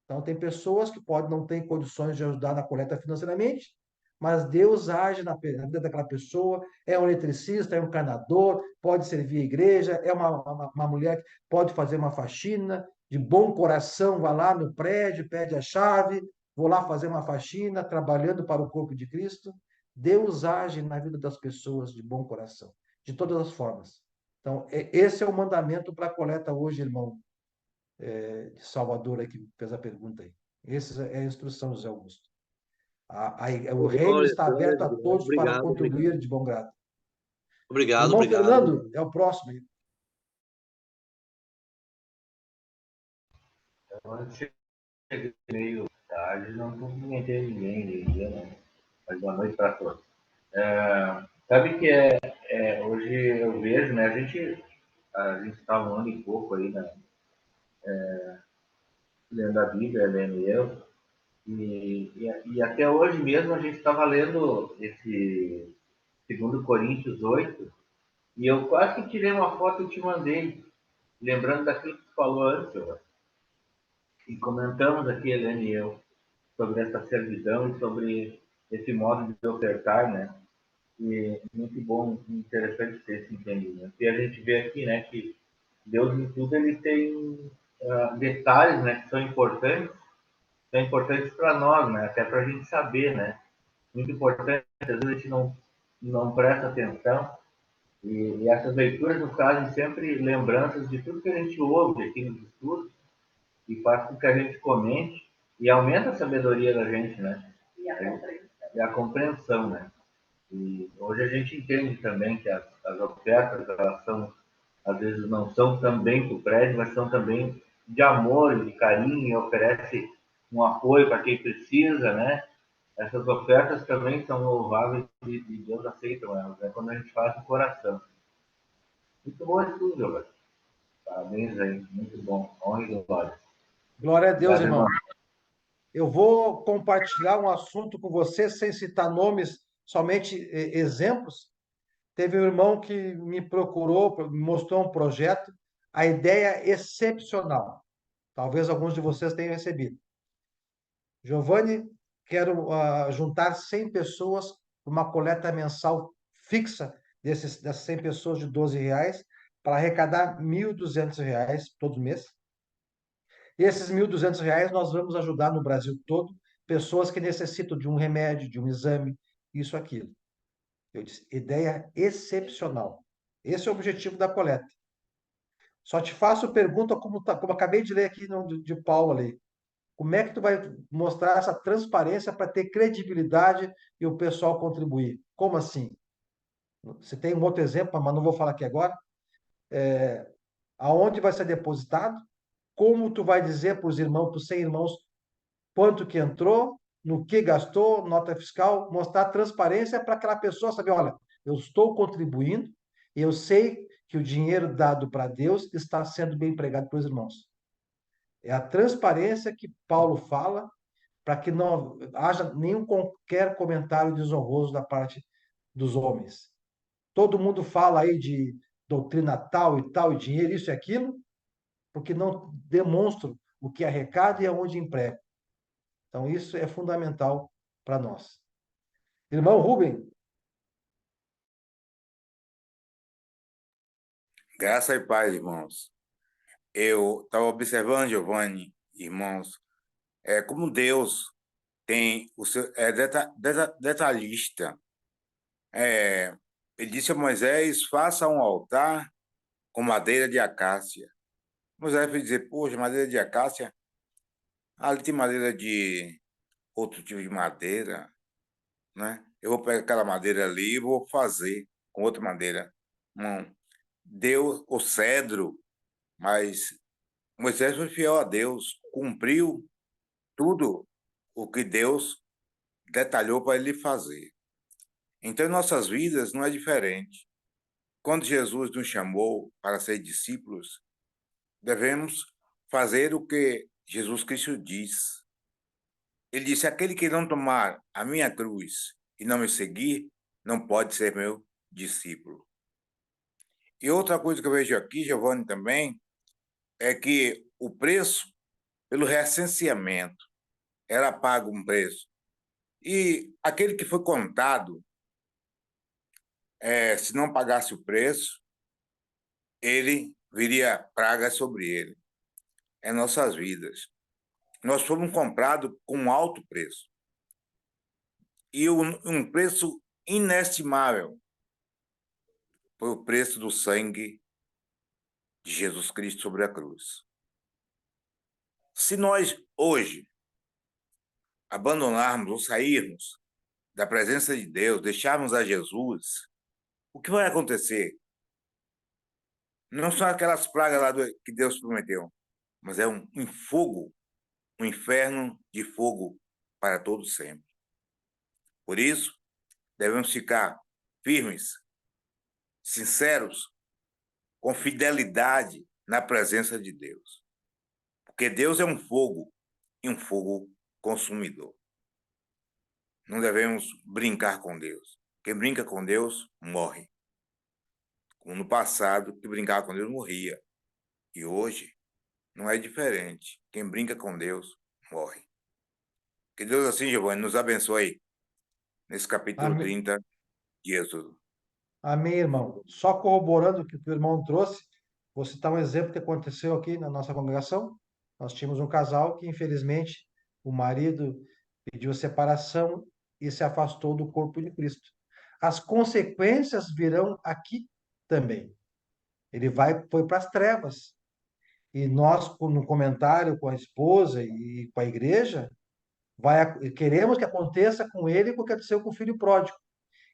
Então, tem pessoas que podem não ter condições de ajudar na coleta financeiramente, mas Deus age na vida daquela pessoa, é um eletricista, é um encanador, pode servir a igreja, é uma mulher que pode fazer uma faxina, de bom coração, vai lá no prédio, pede a chave, vou lá fazer uma faxina, trabalhando para o corpo de Cristo. Deus age na vida das pessoas de bom coração, de todas as formas. Então, esse é o mandamento para a coleta hoje, irmão de Salvador aí, que fez a pergunta aí. Essa é a instrução, José Augusto. O reino Glória, está glória aberto a a Deus. todos para Obrigado, contribuir obrigado. de bom grado. Obrigado, Irmão obrigado, Fernando, obrigado. é o próximo. Quando cheguei meio tarde, não cumprimentei ninguém no dia, né? Mas boa noite para todos. Sabe que hoje eu vejo, né? A gente está um ano e pouco aí, né? Lendo a Bíblia, lendo eu, e até hoje mesmo a gente estava lendo esse 2 Coríntios 8, e eu quase que tirei uma foto e te mandei, lembrando daquilo que tu falou antes, e comentamos aqui, Helene e eu, sobre essa servidão e sobre esse modo de ofertar, né? E muito bom, interessante ter esse entendimento. E a gente vê aqui, né, que Deus em tudo ele tem detalhes, né, que são importantes para nós, né, até para a gente saber, né. Muito importante, às vezes a gente não presta atenção. E essas leituras nos trazem sempre lembranças de tudo que a gente ouve aqui nos estudos e faz com que a gente comente e aumenta a sabedoria da gente, né? E a compreensão, né? E hoje a gente entende também que as ofertas, elas são, às vezes não são também para o prédio, mas são também de amor, de carinho, e oferece um apoio para quem precisa, né? Essas ofertas também são louváveis e Deus aceita elas, né? Quando a gente faz do coração. Muito bom isso tudo, Gilberto. Parabéns aí, muito bom. Honra e glória. Glória a Deus, Obrigado, irmão. irmão. Eu vou compartilhar um assunto com você sem citar nomes, somente exemplos. Teve um irmão que me procurou, me mostrou um projeto, a ideia é excepcional. Talvez alguns de vocês tenham recebido. Giovanni, quero juntar 100 pessoas para uma coleta mensal fixa dessas 100 pessoas de R$ 12 para arrecadar R$ 1.200 todo mês. E esses R$ 1.200 nós vamos ajudar no Brasil todo pessoas que necessitam de um remédio, de um exame, isso, aquilo. Eu disse, ideia excepcional. Esse é o objetivo da coleta. Só te faço pergunta como acabei de ler aqui de Paulo ali. Como é que tu vai mostrar essa transparência para ter credibilidade e o pessoal contribuir? Como assim? Você tem um outro exemplo, mas não vou falar aqui agora. Aonde vai ser depositado? Como tu vai dizer para os irmãos, para os 100 irmãos, quanto que entrou, no que gastou, nota fiscal, mostrar transparência para aquela pessoa saber, olha, eu estou contribuindo e eu sei que o dinheiro dado para Deus está sendo bem empregado pelos irmãos. É a transparência que Paulo fala para que não haja nenhum qualquer comentário desonroso da parte dos homens. Todo mundo fala aí de doutrina tal, e dinheiro, isso e aquilo, porque não demonstram o que arrecada e aonde emprega. Então, isso é fundamental para nós. Irmão Rubem. Graça e paz, irmãos. Eu estava observando, Giovanni, irmãos, como Deus tem o seu detalhista. Ele disse a Moisés: faça um altar com madeira de acácia. Moisés foi dizer: poxa, madeira de acácia? Ali tem madeira de outro tipo de madeira, né? Eu vou pegar aquela madeira ali e vou fazer com outra madeira. Não. Deu o cedro, mas Moisés foi fiel a Deus, cumpriu tudo o que Deus detalhou para ele fazer. Então, em nossas vidas não é diferente. Quando Jesus nos chamou para ser discípulos, devemos fazer o que Jesus Cristo diz. Ele disse: aquele que não tomar a minha cruz e não me seguir, não pode ser meu discípulo. E outra coisa que eu vejo aqui, Giovanni, também, é que o preço pelo recenseamento era pago um preço. E aquele que foi contado, se não pagasse o preço, ele viria praga sobre ele. É nossas vidas. Nós fomos comprados com um alto preço. E um preço inestimável foi o preço do sangue de Jesus Cristo sobre a cruz. Se nós, hoje, abandonarmos ou sairmos da presença de Deus, deixarmos a Jesus, o que vai acontecer? Não são aquelas pragas lá que Deus prometeu, mas é um fogo, um inferno de fogo para todo sempre. Por isso, devemos ficar firmes, sinceros, com fidelidade na presença de Deus. Porque Deus é um fogo e um fogo consumidor. Não devemos brincar com Deus. Quem brinca com Deus morre. Como no passado, que brincava com Deus morria. E hoje não é diferente. Quem brinca com Deus morre. Que Deus, assim, Giovanni, nos abençoe nesse capítulo Amém. 30 de Êxodo. Amém, irmão. Só corroborando o que o irmão trouxe, vou citar um exemplo que aconteceu aqui na nossa congregação. Nós tínhamos um casal que, infelizmente, o marido pediu separação e se afastou do corpo de Cristo. As consequências virão aqui também. Ele foi para as trevas. E nós, no comentário com a esposa e com a igreja, queremos que aconteça com ele o que aconteceu com o filho pródigo.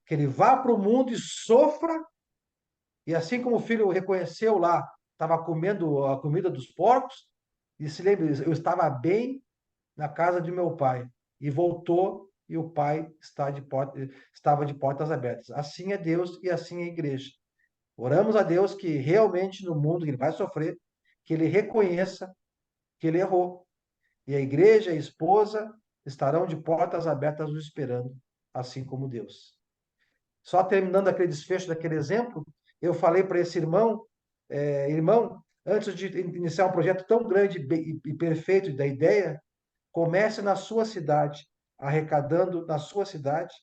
Que ele vá para o mundo e sofra, e assim como o filho reconheceu lá, estava comendo a comida dos porcos, e se lembra, eu estava bem na casa de meu pai, e voltou, e o pai estava de portas abertas. Assim é Deus e assim é a igreja. Oramos a Deus que realmente no mundo que ele vai sofrer, que ele reconheça que ele errou. E a igreja e a esposa estarão de portas abertas o esperando, assim como Deus. Só terminando aquele desfecho daquele exemplo, eu falei para esse irmão, irmão, antes de iniciar um projeto tão grande e perfeito da ideia, comece na sua cidade, arrecadando na sua cidade,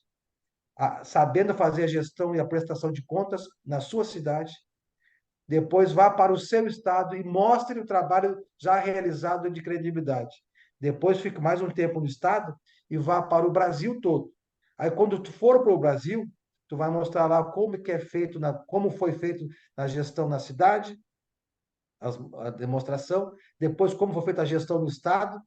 sabendo fazer a gestão e a prestação de contas na sua cidade. Depois vá para o seu estado e mostre o trabalho já realizado de credibilidade. Depois fique mais um tempo no estado e vá para o Brasil todo. Aí quando tu for para o Brasil, tu vai mostrar lá como que é feito, como foi feito na gestão na cidade, a demonstração, depois como foi feita a gestão no estado,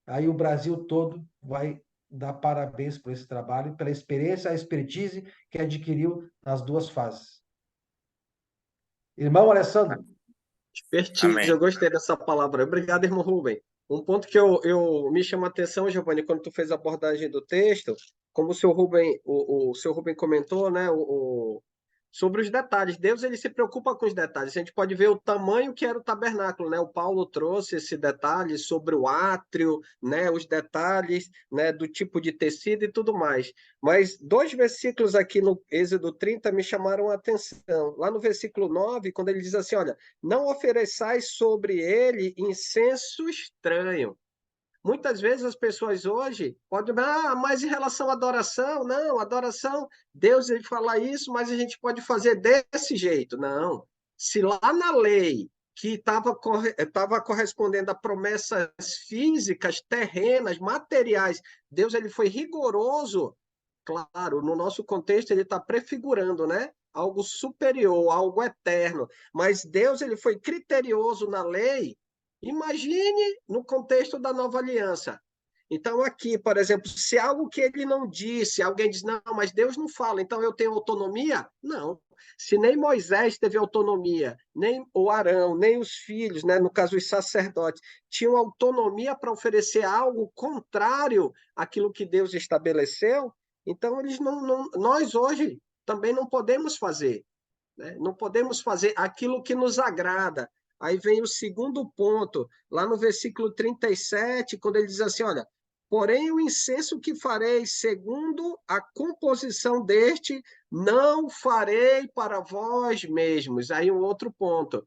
aí o Brasil todo vai dar parabéns por esse trabalho, pela experiência, a expertise que adquiriu nas duas fases. Irmão Alessandro, Expertise, Amém. eu gostei dessa palavra. Obrigado, irmão Rubem. Um ponto que me chama a atenção, Giovanni, quando tu fez a abordagem do texto, como o seu Rubem, o seu Rubem comentou, né, sobre os detalhes. Deus ele se preocupa com os detalhes. A gente pode ver o tamanho que era o tabernáculo, né? O Paulo trouxe esse detalhe sobre o átrio, né? Os detalhes, né? Do tipo de tecido e tudo mais. Mas 2 versículos aqui no Êxodo 30 me chamaram a atenção. Lá no versículo 9, quando ele diz assim, olha, não ofereçais sobre ele incenso estranho. Muitas vezes as pessoas hoje podem, mas em relação à adoração, não, adoração, Deus ele fala isso, mas a gente pode fazer desse jeito. Não. Se lá na lei que estava correspondendo a promessas físicas, terrenas, materiais, Deus ele foi rigoroso, claro, no nosso contexto ele está prefigurando, né? Algo superior, algo eterno. Mas Deus ele foi criterioso na lei. Imagine no contexto da nova aliança. Então, aqui, por exemplo, se algo que ele não disse, alguém diz, não, mas Deus não fala, então eu tenho autonomia? Não. Se nem Moisés teve autonomia, nem o Arão, nem os filhos, né, no caso os sacerdotes, tinham autonomia para oferecer algo contrário àquilo que Deus estabeleceu, então eles nós hoje também não podemos fazer. Né? Não podemos fazer aquilo que nos agrada. Aí vem o segundo ponto, lá no versículo 37, quando ele diz assim, olha, porém o incenso que farei segundo a composição deste, não farei para vós mesmos. Aí um outro ponto,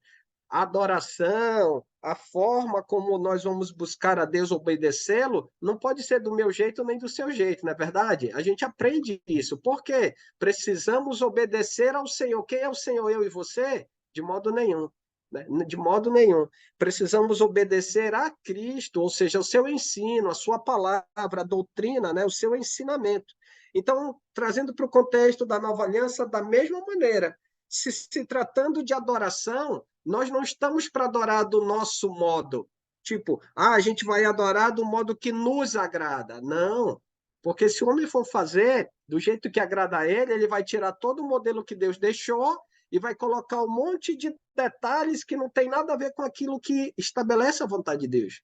a adoração, a forma como nós vamos buscar a Deus, obedecê-lo, não pode ser do meu jeito nem do seu jeito, não é verdade? A gente aprende isso. Por quê? Precisamos obedecer ao Senhor. Quem é o Senhor, eu e você? De modo nenhum. Né? De modo nenhum. Precisamos obedecer a Cristo, ou seja, o seu ensino, a sua palavra, a doutrina, né? O seu ensinamento. Então, trazendo para o contexto da nova aliança, da mesma maneira, se tratando de adoração, nós não estamos para adorar do nosso modo. Tipo, a gente vai adorar do modo que nos agrada. Não. Porque se o homem for fazer do jeito que agrada a ele, ele vai tirar todo o modelo que Deus deixou e vai colocar um monte de detalhes que não tem nada a ver com aquilo que estabelece a vontade de Deus.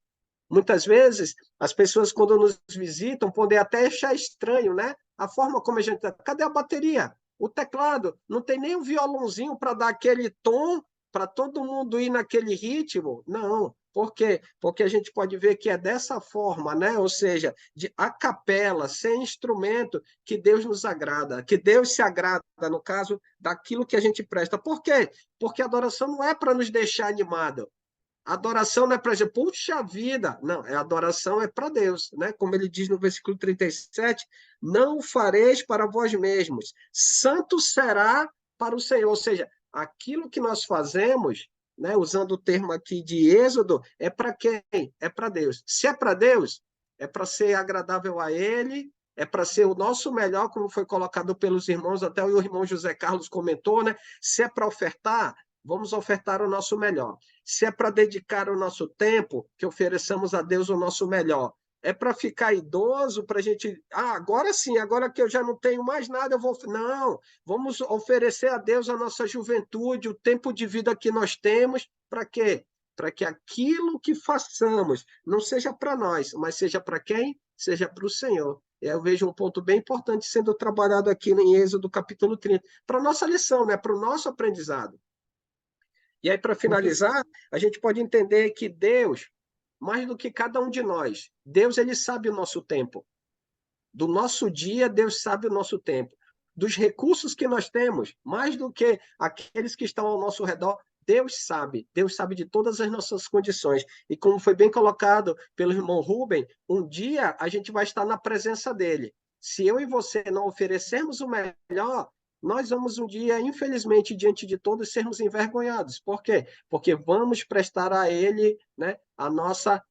Muitas vezes, as pessoas, quando nos visitam, podem até achar estranho, né? A forma como a gente... Cadê a bateria? O teclado? Não tem nem um violãozinho para dar aquele tom para todo mundo ir naquele ritmo? Não. Por quê? Porque a gente pode ver que é dessa forma, né? Ou seja, a capela, sem instrumento, que Deus nos agrada, que Deus se agrada, no caso, daquilo que a gente presta. Por quê? Porque a adoração não é para nos deixar animado. Adoração não é para dizer, puxa vida. Não, a adoração é para Deus, né? Como ele diz no versículo 37, não fareis para vós mesmos, santo será para o Senhor. Ou seja, aquilo que nós fazemos, né, usando o termo aqui de Êxodo, é para quem? É para Deus. Se é para Deus, é para ser agradável a Ele, é para ser o nosso melhor, como foi colocado pelos irmãos, até o irmão José Carlos comentou, né? Se é para ofertar, vamos ofertar o nosso melhor. Se é para dedicar o nosso tempo, que ofereçamos a Deus o nosso melhor. É para ficar idoso, para a gente. Agora sim, agora que eu já não tenho mais nada, eu vou. Não, vamos oferecer a Deus a nossa juventude, o tempo de vida que nós temos. Para quê? Para que aquilo que façamos não seja para nós, mas seja para quem? Seja para o Senhor. Eu vejo um ponto bem importante sendo trabalhado aqui em Êxodo capítulo 30, para a nossa lição, né? Para o nosso aprendizado. E aí, para finalizar, a gente pode entender que Deus, mais do que cada um de nós, Deus ele sabe o nosso tempo. Do nosso dia, Deus sabe o nosso tempo. Dos recursos que nós temos, mais do que aqueles que estão ao nosso redor, Deus sabe de todas as nossas condições. E como foi bem colocado pelo irmão Rubem, um dia a gente vai estar na presença dele. se eu e você não oferecermos o melhor, nós vamos um dia, infelizmente, diante de todos, sermos envergonhados. Por quê? Porque vamos prestar a ele, né,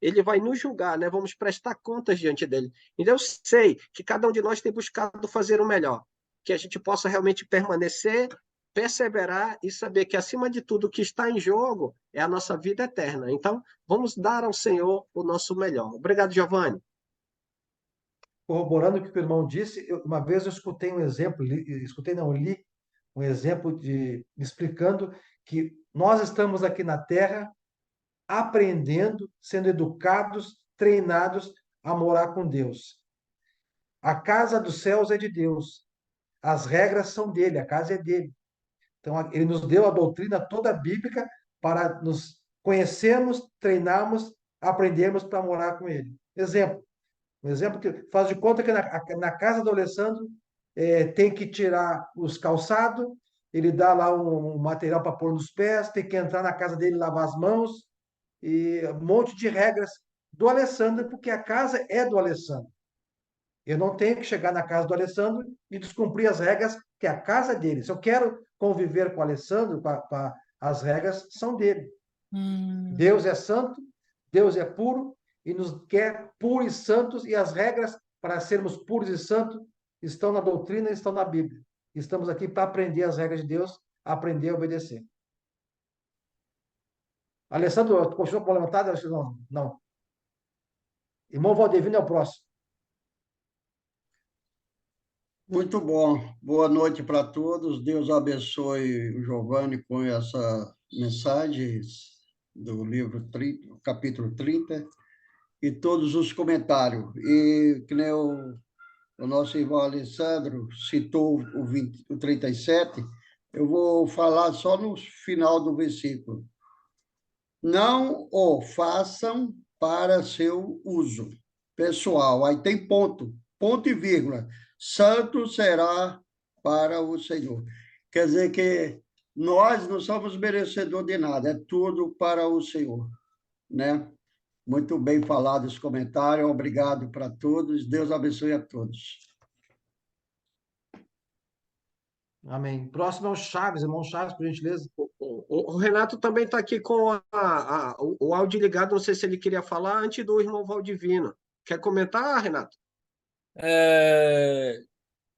ele vai nos julgar, né? Vamos prestar contas diante dele. Então, eu sei que cada um de nós tem buscado fazer o melhor, que a gente possa realmente permanecer, perseverar e saber que, acima de tudo, o que está em jogo é a nossa vida eterna. Então, vamos dar ao Senhor o nosso melhor. Obrigado, Giovanni. Corroborando o que o irmão disse, uma vez eu escutei um exemplo, escutei, não, li um exemplo explicando que nós estamos aqui na Terra aprendendo, sendo educados, treinados a morar com Deus. A casa dos céus é de Deus. As regras são dele, a casa é dele. Então, ele nos deu a doutrina toda bíblica para nos conhecermos, treinarmos, aprendermos para morar com ele. Exemplo. Um exemplo que faz de conta que na casa do Alessandro tem que tirar os calçados, ele dá lá um material para pôr nos pés, tem que entrar na casa dele lavar as mãos, e um monte de regras do Alessandro, porque a casa é do Alessandro. Eu não tenho que chegar na casa do Alessandro e descumprir as regras, que é a casa dele. Se eu quero conviver com o Alessandro, as regras são dele. Deus é santo, Deus é puro e nos quer puros e santos, e as regras para sermos puros e santos estão na doutrina e estão na Bíblia. Estamos aqui para aprender as regras de Deus, aprender a obedecer. Alessandro, continua com a levantada? Não, não. Irmão Valdevino é o próximo. Muito bom. Boa noite para todos. Deus abençoe o Giovanni com essa mensagem do livro 30, capítulo 30, e todos os comentários. E que nem o nosso irmão Alessandro citou o 37, eu vou falar só no final do versículo. Não o façam para seu uso pessoal. Aí tem ponto e vírgula. Santo será para o Senhor. Quer dizer que nós não somos merecedores de nada, é tudo para o Senhor, né? Muito bem falado esse comentário, obrigado para todos, Deus abençoe a todos. Amém. Próximo é o Chaves, irmão Chaves, por gentileza. O Renato também está aqui com o áudio ligado, não sei se ele queria falar antes do irmão Valdivino. Quer comentar, Renato?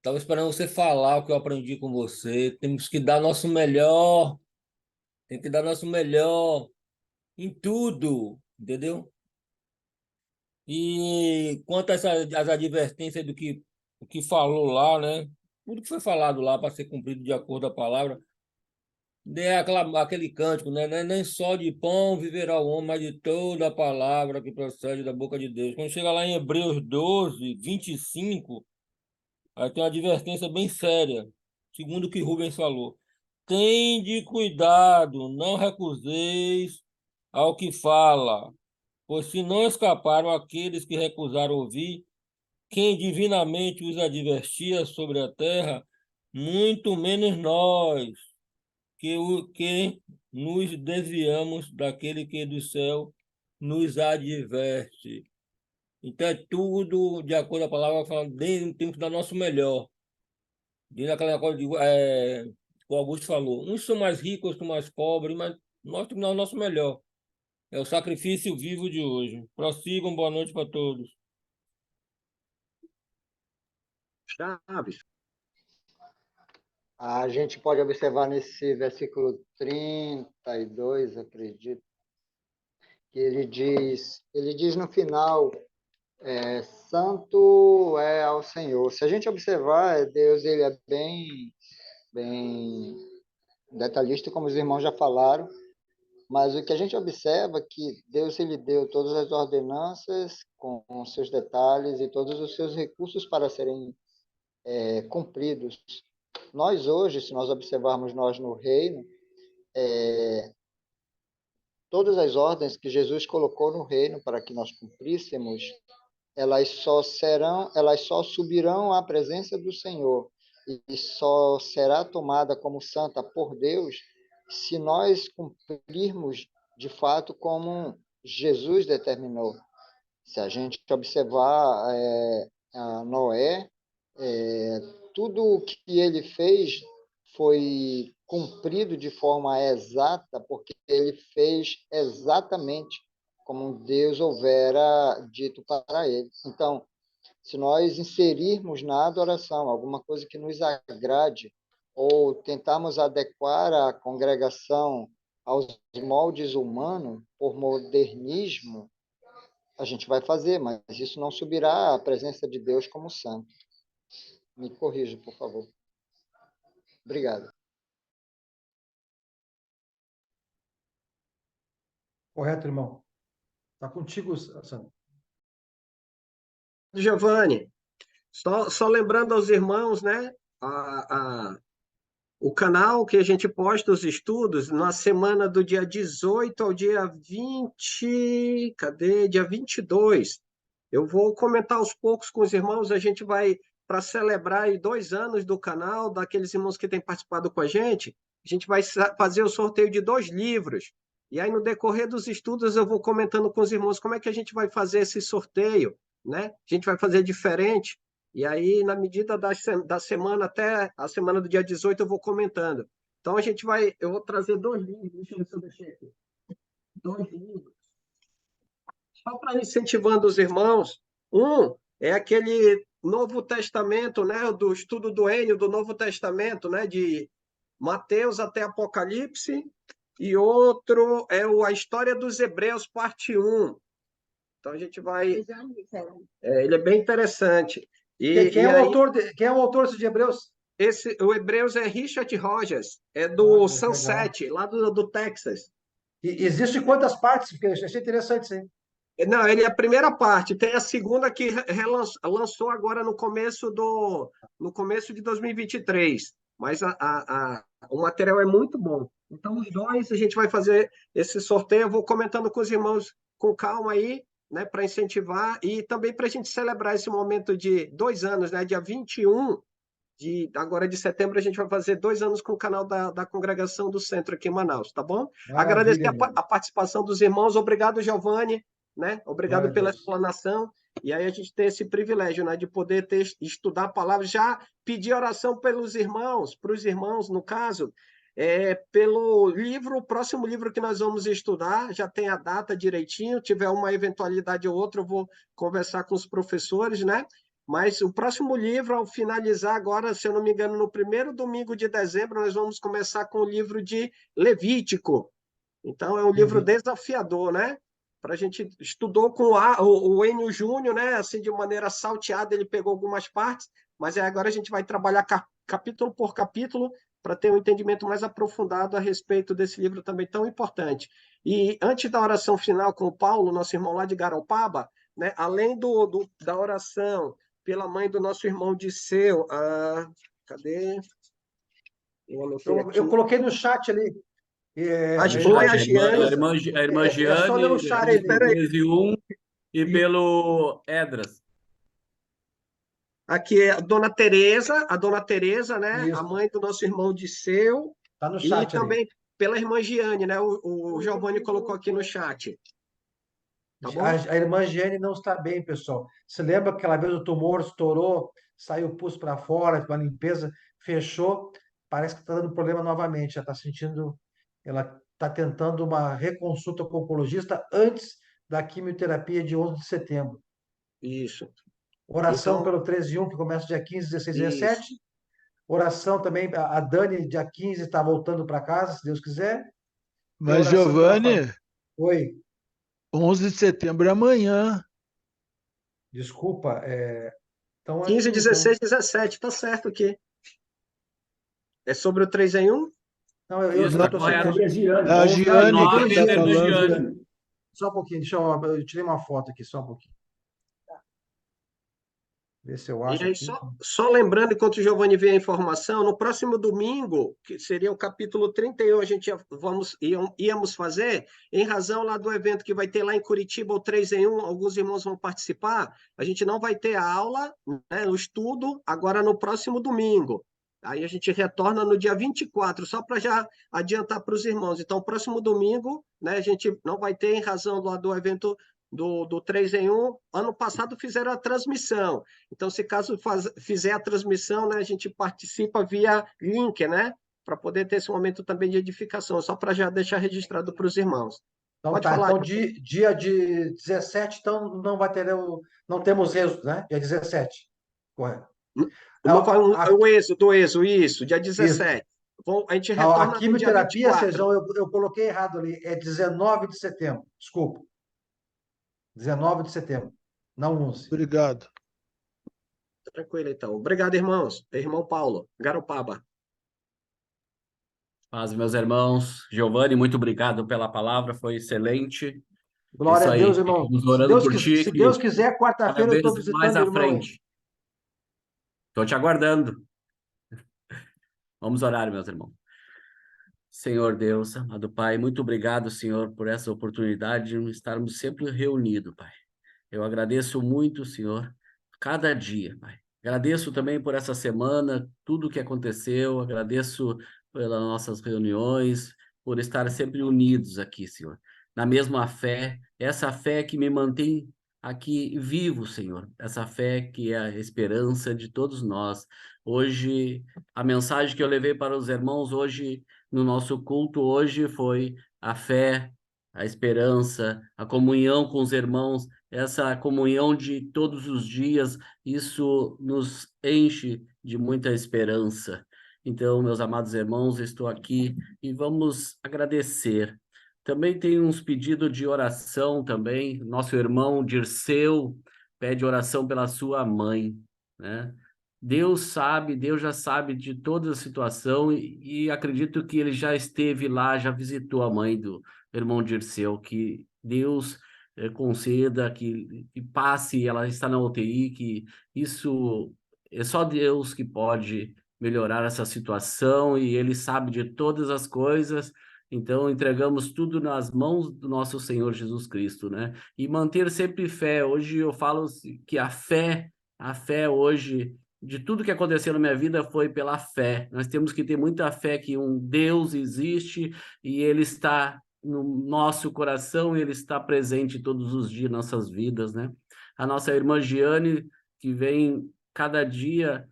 Tava esperando você falar o que eu aprendi com você. Temos que dar nosso melhor. Tem que dar nosso melhor em tudo, entendeu? E quanto a as advertências o que falou lá, né? Tudo que foi falado lá para ser cumprido de acordo com a palavra. Aquele cântico, né? Nem só de pão viverá o homem, mas de toda a palavra que procede da boca de Deus. Quando chega lá em Hebreus 12, 25, aí tem uma advertência bem séria, segundo o que Rubens falou. Tende cuidado, não recuseis ao que fala, pois se não escaparam aqueles que recusaram ouvir, quem divinamente os advertia sobre a terra, muito menos nós, que nos desviamos daquele que do céu nos adverte. Então é tudo de acordo com a palavra, falando, temos que dar nosso melhor. Diz aquela coisa que o Augusto falou, uns são mais ricos, outros mais pobres, mas nós temos que dar o nosso melhor. É o sacrifício vivo de hoje. Prossigam, boa noite para todos. Chaves. A gente pode observar nesse versículo 32, acredito, que ele diz no final, santo é ao Senhor. Se a gente observar, Deus ele é bem detalhista, como os irmãos já falaram, mas o que a gente observa é que Deus ele deu todas as ordenanças com seus detalhes e todos os seus recursos para serem cumpridos. Nós hoje, se nós observarmos nós no reino, todas as ordens que Jesus colocou no reino para que nós cumpríssemos, elas só subirão à presença do Senhor e só será tomada como santa por Deus se nós cumprirmos de fato como Jesus determinou. Se a gente observar a Noé, Tudo o que ele fez foi cumprido de forma exata, porque ele fez exatamente como Deus houvera dito para ele. Então, se nós inserirmos na adoração alguma coisa que nos agrade, ou tentarmos adequar a congregação aos moldes humanos, por modernismo, a gente vai fazer, mas isso não subirá à presença de Deus como santo. Me corrija, por favor. Obrigado. Correto, irmão. Está contigo, Sandro. Giovanni, só lembrando aos irmãos, né? O canal que a gente posta os estudos na semana do dia 18 ao dia 20, cadê? Dia 22. Eu vou comentar aos poucos com os irmãos, a gente vai, para celebrar aí 2 anos do canal, daqueles irmãos que têm participado com a gente gente vai fazer o sorteio de 2 livros. E aí, no decorrer dos estudos, eu vou comentando com os irmãos como é que a gente vai fazer esse sorteio, né? A gente vai fazer diferente. E aí, na medida da semana até a semana do dia 18, eu vou comentando. Então, eu vou trazer 2 livros. Deixa eu ver se eu deixei aqui. 2 livros. Só para incentivando os irmãos. Um é aquele Novo Testamento, né? Do estudo do Enio, do Novo Testamento, né? De Mateus até Apocalipse. E outro é a História dos Hebreus, parte 1. Então, a gente vai... ele é bem interessante. Quem é o autor de Hebreus? O Hebreus é Richard Rogers, é do Sunset, lá do Texas. E existe quantas partes? Porque eu achei interessante isso aí. Não, ele é a primeira parte. Tem a segunda que lançou agora no começo de 2023. Mas o material é muito bom. Então, os 2, a gente vai fazer esse sorteio. Eu vou comentando com os irmãos com calma aí, né, para incentivar e também para a gente celebrar esse momento de 2 anos, né, dia 21 agora de setembro, a gente vai fazer 2 anos com o canal da Congregação do Centro aqui em Manaus, tá bom? Agradecer a participação dos irmãos. Obrigado, Giovanni, né? Obrigado pela explanação. E aí a gente tem esse privilégio, né, de poder estudar a palavra, já pedir oração pelos irmãos, para os irmãos, no caso, pelo livro, o próximo livro que nós vamos estudar, já tem a data direitinho, tiver uma eventualidade ou outra, eu vou conversar com os professores, né? Mas o próximo livro, ao finalizar agora, se eu não me engano, no primeiro domingo de dezembro, nós vamos começar com o livro de Levítico. Então, é um livro desafiador, né? A gente estudou com o Enio Júnior, né? Assim, de maneira salteada, ele pegou algumas partes, mas agora a gente vai trabalhar capítulo por capítulo para ter um entendimento mais aprofundado a respeito desse livro também tão importante. E antes da oração final com o Paulo, nosso irmão lá de Garopaba, né? Além da oração pela mãe do nosso irmão Disseu, cadê? Eu coloquei no chat ali. A irmã Giane, é só ler o chat, pelo 13:1 e pelo Edras. Aqui é a Dona Teresa, né? Isso. A mãe do nosso irmão Disseu. Está no chat. E também pela irmã Giane, né? O Giovanni colocou aqui no chat. Tá bom? A irmã Giane não está bem, pessoal. Você lembra que aquela vez o tumor estourou, saiu o pus para fora, a limpeza fechou, parece que está dando problema novamente. Já está sentindo, ela está tentando uma reconsulta com o oncologista antes da quimioterapia de 11 de setembro. Isso. Oração então, pelo 13/1, que começa dia 15, 16 e 17. Oração também, a Dani, dia 15, está voltando para casa, se Deus quiser. Mas, Giovanni... Oi. 11 de setembro é amanhã. Desculpa. Então, 15, 16, 17, tá certo aqui. É sobre o 3 em 1? Não, eu estou sobre a Giane. A Giane que está falando. Só um pouquinho, eu tirei uma foto aqui, só um pouquinho. Ver se eu acho. E aí, só lembrando, enquanto o Giovanni vê a informação, no próximo domingo, que seria o capítulo 31, a gente íamos fazer, em razão lá do evento que vai ter lá em Curitiba, o 3 em 1, alguns irmãos vão participar, a gente não vai ter a aula, né, o estudo, agora no próximo domingo. Aí a gente retorna no dia 24, só para já adiantar para os irmãos. Então, próximo domingo, né, a gente não vai ter, em razão lá do evento do 3 em 1, ano passado fizeram a transmissão. Então, se caso fizer a transmissão, né, a gente participa via link, né? Para poder ter esse momento também de edificação, só para já deixar registrado para os irmãos. Então Pode tá, falar. então dia de 17, então não vai ter não temos êxodo, né? Dia 17. Correto. Não vai o êxodo, isso, dia 17. Bom, a gente retorna A no dia quimioterapia, 24. Sejão, eu coloquei errado ali, é 19 de setembro, desculpa. 19 de setembro, não 11. Obrigado. Tranquilo, então. Obrigado, irmãos. Irmão Paulo, Garopaba. Paz, meus irmãos. Giovanni, muito obrigado pela palavra, foi excelente. Glória Isso a Deus, aí, irmão. estamos orando por ti, Se Deus quiser, quarta-feira eu estou cada vez mais visitando o à irmão. frente. Estou te aguardando. Vamos orar, meus irmãos. Senhor Deus, amado Pai, muito obrigado, Senhor, por essa oportunidade de estarmos sempre reunidos, Pai. Eu agradeço muito, Senhor, cada dia, Pai. Agradeço também por essa semana, tudo o que aconteceu, agradeço pelas nossas reuniões, por estar sempre unidos aqui, Senhor, na mesma fé, essa fé que me mantém aqui vivo, Senhor, essa fé que é a esperança de todos nós. Hoje, a mensagem que eu levei para os irmãos hoje, no nosso culto, hoje foi a fé, a esperança, a comunhão com os irmãos, essa comunhão de todos os dias, isso nos enche de muita esperança. Então, meus amados irmãos, estou aqui e vamos agradecer. Também tem uns pedidos de oração também. Nosso irmão Dirceu pede oração pela sua mãe, né? Deus sabe, Deus já sabe de toda a situação e acredito que ele já esteve lá, já visitou a mãe do irmão Dirceu, que Deus conceda que passe, ela está na UTI, que isso é só Deus que pode melhorar essa situação e ele sabe de todas as coisas. Então, entregamos tudo nas mãos do nosso Senhor Jesus Cristo, né? E manter sempre fé. Hoje eu falo que a fé hoje, de tudo que aconteceu na minha vida foi pela fé. Nós temos que ter muita fé que um Deus existe e ele está no nosso coração, ele está presente todos os dias em nossas vidas, né? A nossa irmã Giane, que vem cada dia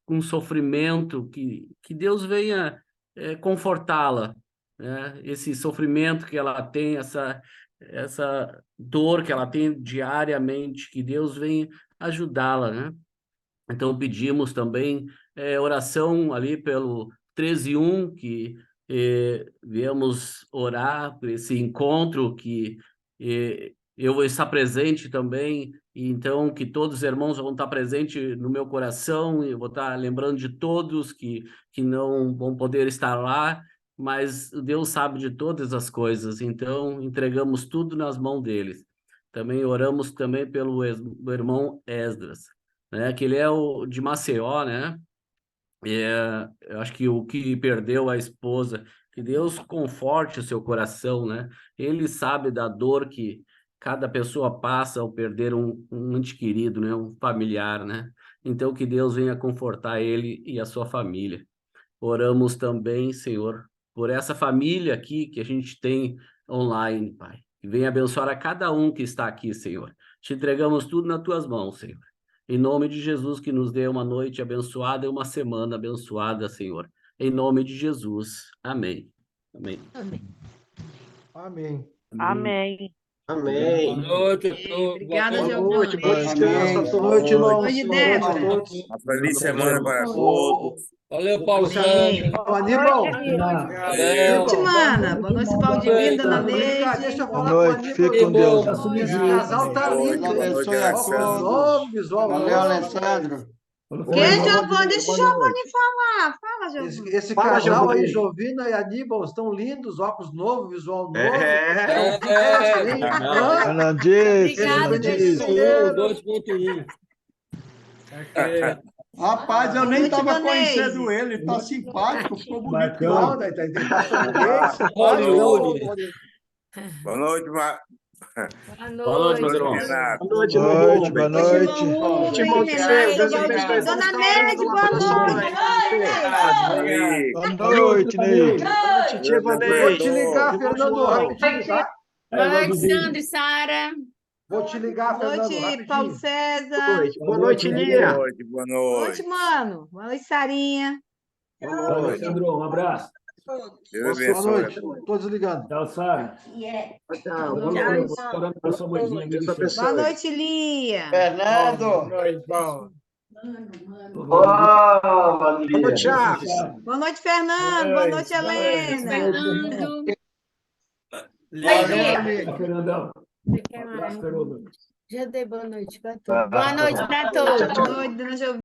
com sofrimento, que Deus venha confortá-la, né? Esse sofrimento que ela tem, essa dor que ela tem diariamente, que Deus venha ajudá-la, né? Então pedimos também oração ali pelo 13-1, que viemos orar por esse encontro, que eu vou estar presente também, e então que todos os irmãos vão estar presentes no meu coração, e eu vou estar lembrando de todos que não vão poder estar lá, mas Deus sabe de todas as coisas, então entregamos tudo nas mãos deles. Também oramos também pelo irmão Esdras, né, que ele é o de Maceió, né? Eu acho que o que perdeu a esposa, que Deus conforte o seu coração, né? Ele sabe da dor que cada pessoa passa ao perder um ente querido, né? Um familiar, né? Então que Deus venha confortar ele e a sua família. Oramos também, Senhor, por essa família aqui que a gente tem online, Pai. Que venha abençoar a cada um que está aqui, Senhor. Te entregamos tudo nas tuas mãos, Senhor. Em nome de Jesus, que nos dê uma noite abençoada e uma semana abençoada, Senhor. Em nome de Jesus. Amém. Amém. Amém. Amém. Amém. Amém. Boa noite a todos. Obrigada, Boa Giovanni. noite, bom descanso a Boa noite, irmãos. Hoje, Boa noite a Débora. todos. Uma feliz semana para todos. Valeu, Paulo Sérgio. Ô, Aníbal. Valeu. Semana. Boa noite, Valdivino, Dona Deixa Neide. eu Boa falar noite, com o fique Aníbal. com Deus. Esse casal tá lindo. Deus abençoe a todos. Novo visual. Valeu, Alessandro. Quem, Giovanni? Deixa o Giovanni falar. Fala, Giovanni. Esse Fala, casal Giovanni. aí, Jovina e Aníbal, estão lindos, óculos novos, visual novo. Fernandes, Obrigada, Fernandes. 2.1. Rapaz, eu nem Noite, estava Vanessa. conhecendo ele. Tá simpático, ficou bonito. Bacana. Hollywood. Boa noite, Boa noite, meus irmãos. Renato. Boa noite, Boa noite, boa noite. Timão Cedo, Deus Dona abençoe. Neide, boa noite. Boa noite, Ney. Titi Vou te Vanessa. ligar, Fernando, rapidinho, tá? Alexandre, Sara. Vou te ligar, Boa Fernando, noite, Paulo rapidinho. César. Boa noite, Lia. Boa noite, boa Boa noite, noite. mano. Boa noite, Sarinha. Boa Tchau, noite. Alessandro. Um abraço. Deus Boa abençoe. noite. Tô desligando. Tchau, Sara. Tchau. Boa Orando noite. orando pela sua mãezinha, viu, Deus Michel? Boa abençoe. noite, Lia. Fernando, Tô vendo. Boa, Boa noite, Chaves. Boa noite, Fernando. Boa noite, Helena. Valeu, Fernandão. Um abraço, Fernando. Já dei boa noite para todos. Boa noite para todos. Boa noite, dona Giovana.